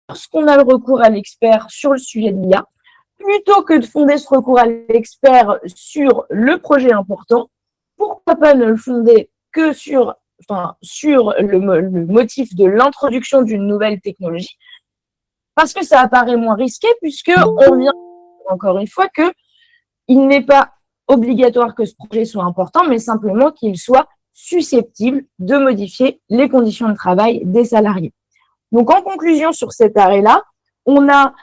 lorsqu'on a le recours à l'expert sur le sujet de l'IA, plutôt que de fonder ce recours à l'expert sur le projet important, pourquoi pas ne le fonder que sur le motif de l'introduction d'une nouvelle technologie, parce que ça apparaît moins risqué, puisque on vient encore une fois que il n'est pas obligatoire que ce projet soit important, mais simplement qu'il soit susceptible de modifier les conditions de travail des salariés. Donc, en conclusion sur cet arrêt-là, on a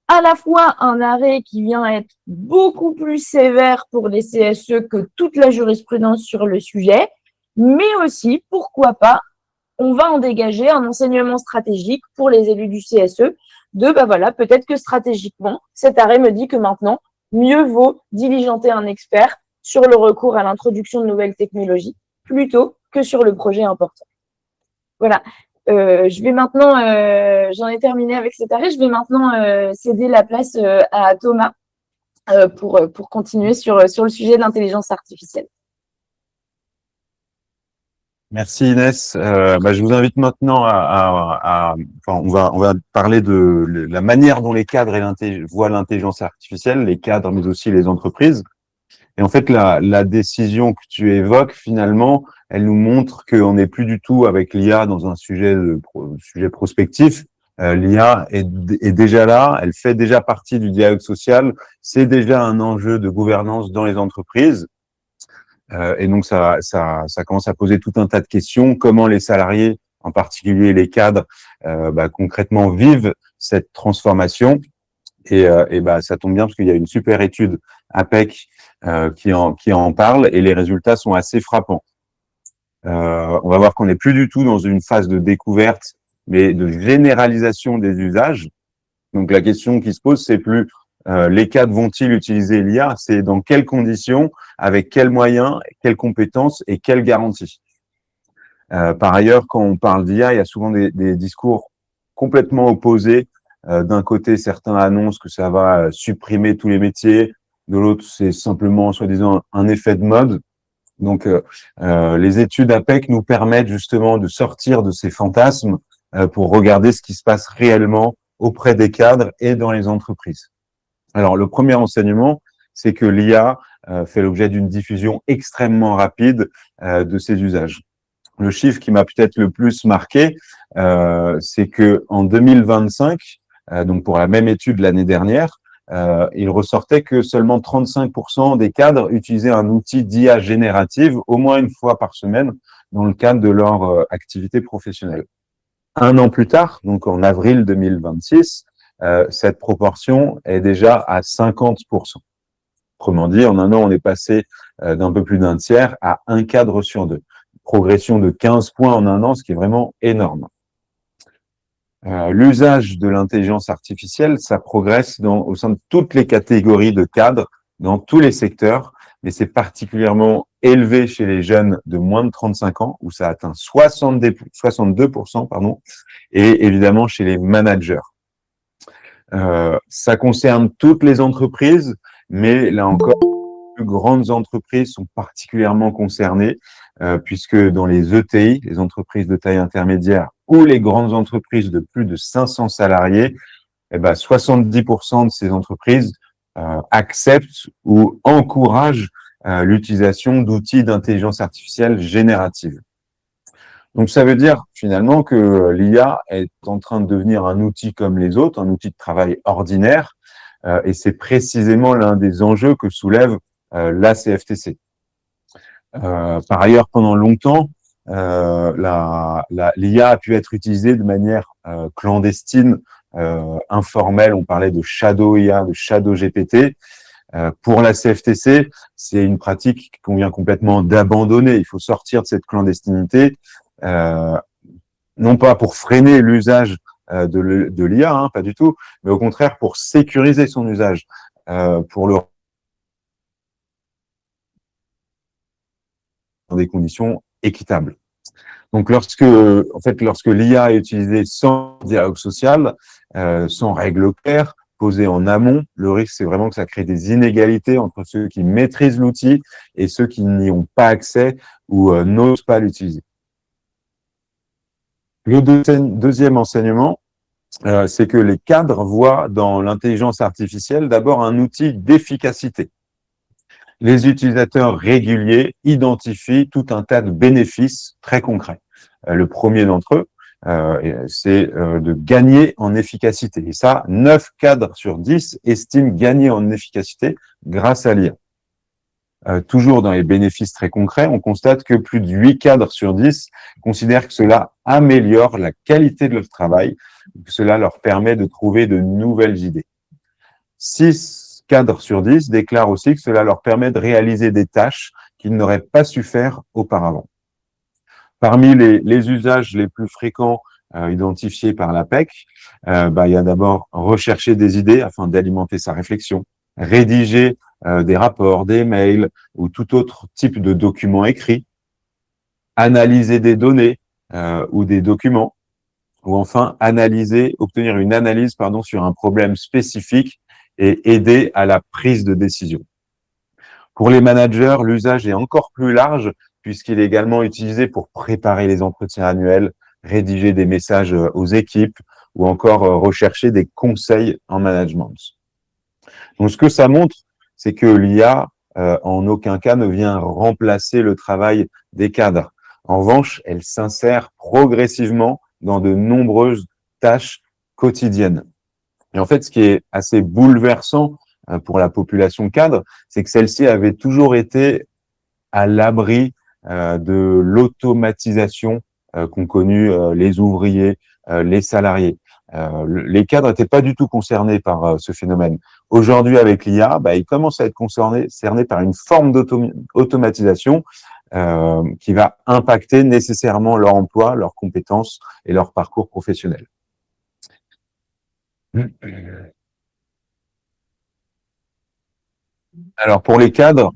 à la fois un arrêt qui vient être beaucoup plus sévère pour les CSE que toute la jurisprudence sur le sujet, mais aussi, pourquoi pas, on va en dégager un enseignement stratégique pour les élus du CSE de, peut-être que stratégiquement, cet arrêt me dit que maintenant, mieux vaut diligenter un expert sur le recours à l'introduction de nouvelles technologies plutôt que sur le projet important. Voilà. Je vais maintenant, j'en ai terminé avec cet arrêt, je vais maintenant céder la place à Thomas pour continuer sur le sujet de l'intelligence artificielle. Merci Inès. Je vous invite maintenant on va parler de la manière dont les cadres voient l'intelligence artificielle, les cadres mais aussi les entreprises. Et en fait, la décision que tu évoques, finalement, elle nous montre qu'on n'est plus du tout avec l'IA dans un sujet prospectif. L'IA est déjà là, elle fait déjà partie du dialogue social, c'est déjà un enjeu de gouvernance dans les entreprises. Et donc, ça commence à poser tout un tas de questions. Comment les salariés, en particulier les cadres, concrètement vivent cette transformation. Et ça tombe bien parce qu'il y a une super étude APEC qui en parle et les résultats sont assez frappants. On va voir qu'on n'est plus du tout dans une phase de découverte, mais de généralisation des usages. Donc la question qui se pose, c'est plus les cadres vont-ils utiliser l'IA? C'est dans quelles conditions, avec quels moyens, quelles compétences et quelles garanties. Par ailleurs, quand on parle d'IA, il y a souvent des discours complètement opposés. D'un côté, certains annoncent que ça va supprimer tous les métiers, de l'autre, c'est simplement, soi-disant, un effet de mode. Donc, les études APEC nous permettent justement de sortir de ces fantasmes pour regarder ce qui se passe réellement auprès des cadres et dans les entreprises. Alors, le premier enseignement, c'est que l'IA fait l'objet d'une diffusion extrêmement rapide de ses usages. Le chiffre qui m'a peut-être le plus marqué, c'est que en 2025, donc pour la même étude l'année dernière, il ressortait que seulement 35% des cadres utilisaient un outil d'IA générative au moins une fois par semaine dans le cadre de leur activité professionnelle. Un an plus tard, donc en avril 2026, cette proportion est déjà à 50%. Autrement dit, en un an, on est passé d'un peu plus d'un tiers à un cadre sur deux. Progression de 15 points en un an, ce qui est vraiment énorme. L'usage de l'intelligence artificielle, ça progresse au sein de toutes les catégories de cadres, dans tous les secteurs, mais c'est particulièrement élevé chez les jeunes de moins de 35 ans, où ça atteint 62%, et évidemment chez les managers. Ça concerne toutes les entreprises, mais là encore, les plus grandes entreprises sont particulièrement concernées, puisque dans les ETI, les entreprises de taille intermédiaire, ou les grandes entreprises de plus de 500 salariés, 70% de ces entreprises acceptent ou encouragent l'utilisation d'outils d'intelligence artificielle générative. Donc, ça veut dire finalement que l'IA est en train de devenir un outil comme les autres, un outil de travail ordinaire, et c'est précisément l'un des enjeux que soulève la CFTC. Par ailleurs, pendant longtemps, l'IA a pu être utilisée de manière clandestine, informelle. On parlait de shadow IA, de shadow GPT. Pour la CFTC, c'est une pratique qu'on vient complètement d'abandonner. Il faut sortir de cette clandestinité, non pas pour freiner l'usage de l'IA, pas du tout, mais au contraire pour sécuriser son usage, pour le dans des conditions équitables. Donc, lorsque l'IA est utilisée sans dialogue social, sans règles claires, posées en amont, le risque, c'est vraiment que ça crée des inégalités entre ceux qui maîtrisent l'outil et ceux qui n'y ont pas accès ou n'osent pas l'utiliser. Le deuxième enseignement, c'est que les cadres voient dans l'intelligence artificielle d'abord un outil d'efficacité. Les utilisateurs réguliers identifient tout un tas de bénéfices très concrets. Le premier d'entre eux, c'est de gagner en efficacité. Et ça, 9 cadres sur 10 estiment gagner en efficacité grâce à l'IA. Toujours dans les bénéfices très concrets, on constate que plus de 8 cadres sur 10 considèrent que cela améliore la qualité de leur travail, que cela leur permet de trouver de nouvelles idées. 6 cadres sur 10 déclarent aussi que cela leur permet de réaliser des tâches qu'ils n'auraient pas su faire auparavant. Parmi les usages les plus fréquents identifiés par l'APEC, il y a d'abord rechercher des idées afin d'alimenter sa réflexion, rédiger des rapports, des mails ou tout autre type de documents écrits, analyser des données ou des documents, ou enfin obtenir une analyse sur un problème spécifique et aider à la prise de décision. Pour les managers, l'usage est encore plus large puisqu'il est également utilisé pour préparer les entretiens annuels, rédiger des messages aux équipes ou encore rechercher des conseils en management. Donc, ce que ça montre, c'est que l'IA, en aucun cas, ne vient remplacer le travail des cadres. En revanche, elle s'insère progressivement dans de nombreuses tâches quotidiennes. Et en fait, ce qui est assez bouleversant pour la population cadre, c'est que celle-ci avait toujours été à l'abri de l'automatisation qu'ont connu les ouvriers, les salariés. Les cadres n'étaient pas du tout concernés par ce phénomène. Aujourd'hui, avec l'IA, ils commencent à être concernés par une forme d'automatisation qui va impacter nécessairement leur emploi, leurs compétences et leur parcours professionnel. Alors, pour les cadres,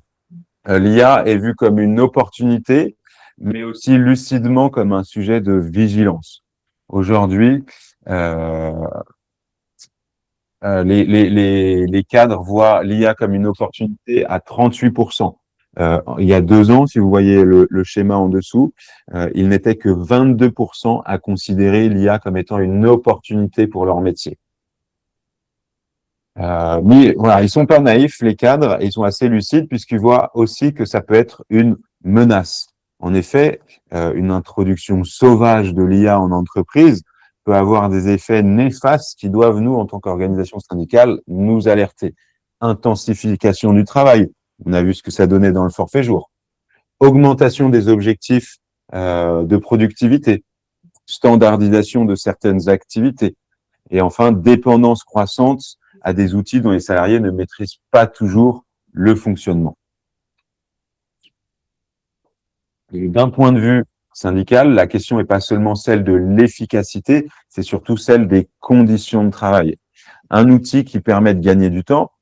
l'IA est vue comme une opportunité, mais aussi lucidement comme un sujet de vigilance. Aujourd'hui, euh, les cadres voient l'IA comme une opportunité à 38%. Il y a 2 ans, si vous voyez le schéma en dessous, il n'était que 22% à considérer l'IA comme étant une opportunité pour leur métier. Mais voilà, ils sont pas naïfs, les cadres, ils sont assez lucides puisqu'ils voient aussi que ça peut être une menace. En effet, une introduction sauvage de l'IA en entreprise peut avoir des effets néfastes qui doivent, nous, en tant qu'organisation syndicale, nous alerter. Intensification du travail. On a vu ce que ça donnait dans le forfait jour. Augmentation des objectifs de productivité. Standardisation de certaines activités. Et enfin, dépendance croissante à des outils dont les salariés ne maîtrisent pas toujours le fonctionnement. D'un point de vue syndical, la question n'est pas seulement celle de l'efficacité, c'est surtout celle des conditions de travail. Un outil qui permet de gagner du temps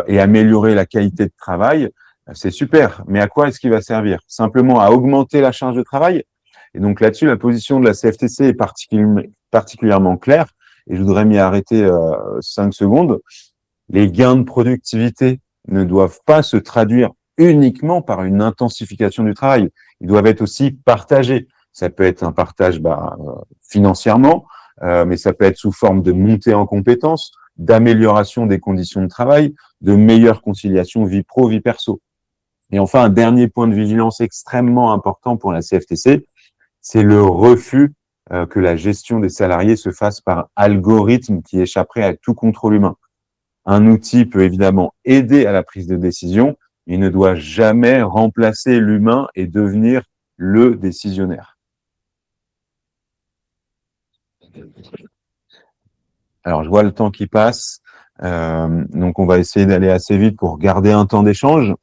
et améliorer la qualité de travail, c'est super. Mais à quoi est-ce qu'il va servir? Simplement à augmenter la charge de travail? Et donc là-dessus, la position de la CFTC est particulièrement claire. Et je voudrais m'y arrêter 5 secondes. Les gains de productivité ne doivent pas se traduire uniquement par une intensification du travail. Ils doivent être aussi partagés. Ça peut être un partage financièrement, mais ça peut être sous forme de montée en compétences, d'amélioration des conditions de travail, de meilleure conciliation vie pro, vie perso. Et enfin, un dernier point de vigilance extrêmement important pour la CFTC, c'est le refus que la gestion des salariés se fasse par algorithme qui échapperait à tout contrôle humain. Un outil peut évidemment aider à la prise de décision, mais il ne doit jamais remplacer l'humain et devenir le décisionnaire. Alors, je vois le temps qui passe, donc on va essayer d'aller assez vite pour garder un temps d'échange.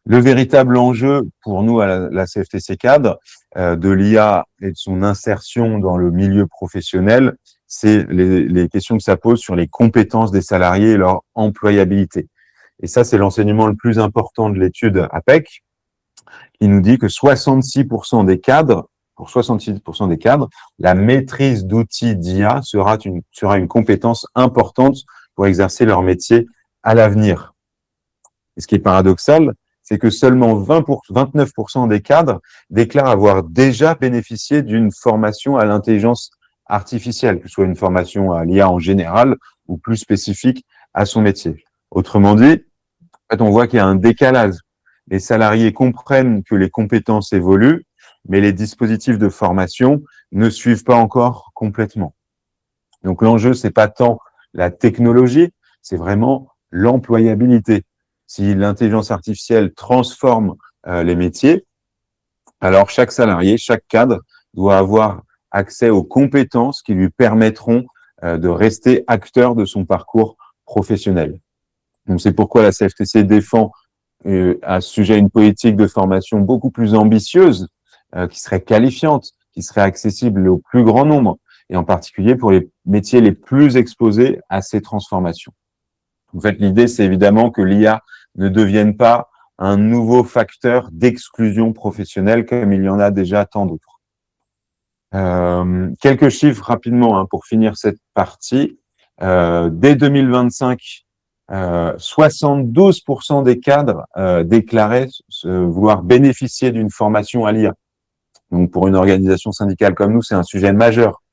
Le véritable enjeu pour nous à la CFTC Cadre de l'IA et de son insertion dans le milieu professionnel, c'est les questions que ça pose sur les compétences des salariés et leur employabilité. Et ça, c'est l'enseignement le plus important de l'étude APEC, qui nous dit que 66% des cadres, pour 66% des cadres, la maîtrise d'outils d'IA sera une compétence importante pour exercer leur métier à l'avenir. Et ce qui est paradoxal, c'est que seulement 29% des cadres déclarent avoir déjà bénéficié d'une formation à l'intelligence artificielle, que ce soit une formation à l'IA en général ou plus spécifique à son métier. Autrement dit, en fait, on voit qu'il y a un décalage. Les salariés comprennent que les compétences évoluent, mais les dispositifs de formation ne suivent pas encore complètement. Donc l'enjeu, c'est pas tant la technologie, c'est vraiment l'employabilité. Si l'intelligence artificielle transforme les métiers, alors chaque salarié, chaque cadre doit avoir accès aux compétences qui lui permettront de rester acteur de son parcours professionnel. Donc c'est pourquoi la CFTC défend à ce sujet une politique de formation beaucoup plus ambitieuse, qui serait qualifiante, qui serait accessible au plus grand nombre, et en particulier pour les métiers les plus exposés à ces transformations. En fait, l'idée, c'est évidemment que l'IA ne devienne pas un nouveau facteur d'exclusion professionnelle comme il y en a déjà tant d'autres. Quelques chiffres rapidement pour finir cette partie. Dès 2025, 72% des cadres déclaraient vouloir bénéficier d'une formation à l'IA. Donc, pour une organisation syndicale comme nous, c'est un sujet majeur.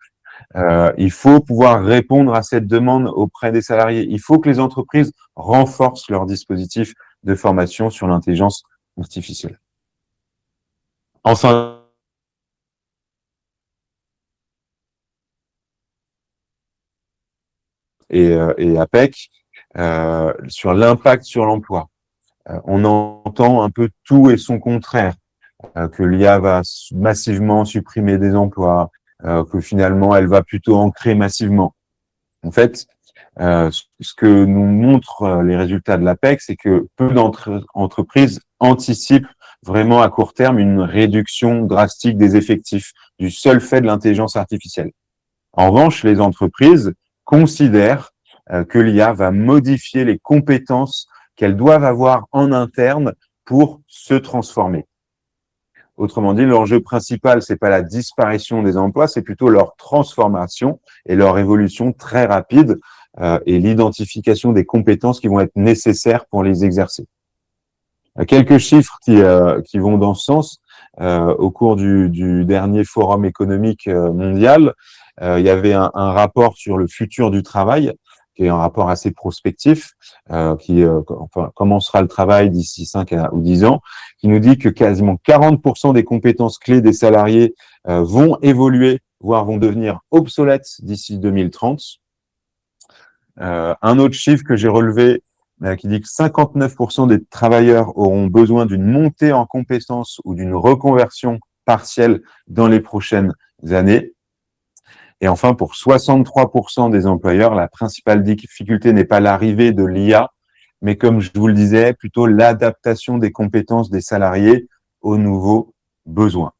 Il faut pouvoir répondre à cette demande auprès des salariés. Il faut que les entreprises renforcent leurs dispositifs de formation sur l'intelligence artificielle. Enfin, et APEC, sur l'impact sur l'emploi. On entend un peu tout et son contraire, que l'IA va massivement supprimer des emplois, que finalement elle va plutôt en créer massivement. En fait, ce que nous montrent les résultats de l'APEC, c'est que peu d'entreprises anticipent vraiment à court terme une réduction drastique des effectifs du seul fait de l'intelligence artificielle. En revanche, les entreprises considèrent que l'IA va modifier les compétences qu'elles doivent avoir en interne pour se transformer. Autrement dit, l'enjeu principal, c'est pas la disparition des emplois, c'est plutôt leur transformation et leur évolution très rapide et l'identification des compétences qui vont être nécessaires pour les exercer. Quelques chiffres qui vont dans ce sens. Au cours du dernier forum économique mondial, il y avait un rapport sur le futur du travail, qui est un rapport assez prospectif, comment sera le travail d'ici 5 ou 10 ans, qui nous dit que quasiment 40% des compétences clés des salariés vont évoluer, voire vont devenir obsolètes d'ici 2030. Un autre chiffre que j'ai relevé qui dit que 59% des travailleurs auront besoin d'une montée en compétences ou d'une reconversion partielle dans les prochaines années. Et enfin, pour 63% des employeurs, la principale difficulté n'est pas l'arrivée de l'IA, mais comme je vous le disais, plutôt l'adaptation des compétences des salariés aux nouveaux besoins.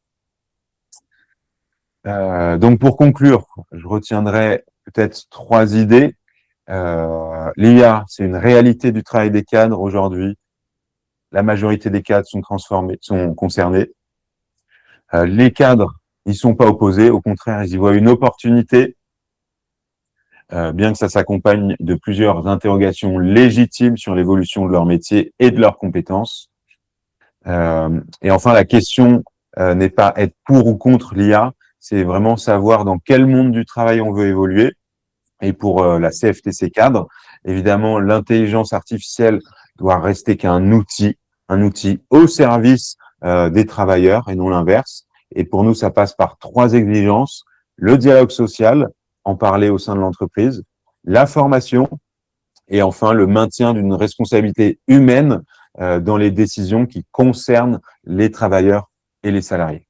Donc, pour conclure, je retiendrai peut-être 3 idées. L'IA, c'est une réalité du travail des cadres aujourd'hui. La majorité des cadres sont concernés. Les cadres n'y sont pas opposés, au contraire, ils y voient une opportunité, bien que ça s'accompagne de plusieurs interrogations légitimes sur l'évolution de leur métier et de leurs compétences. Et enfin, la question n'est pas être pour ou contre l'IA, c'est vraiment savoir dans quel monde du travail on veut évoluer. Et pour la CFTC cadre, évidemment, l'intelligence artificielle doit rester qu'un outil au service des travailleurs et non l'inverse. Et pour nous, ça passe par 3 exigences. Le dialogue social, en parler au sein de l'entreprise, la formation et enfin le maintien d'une responsabilité humaine dans les décisions qui concernent les travailleurs et les salariés.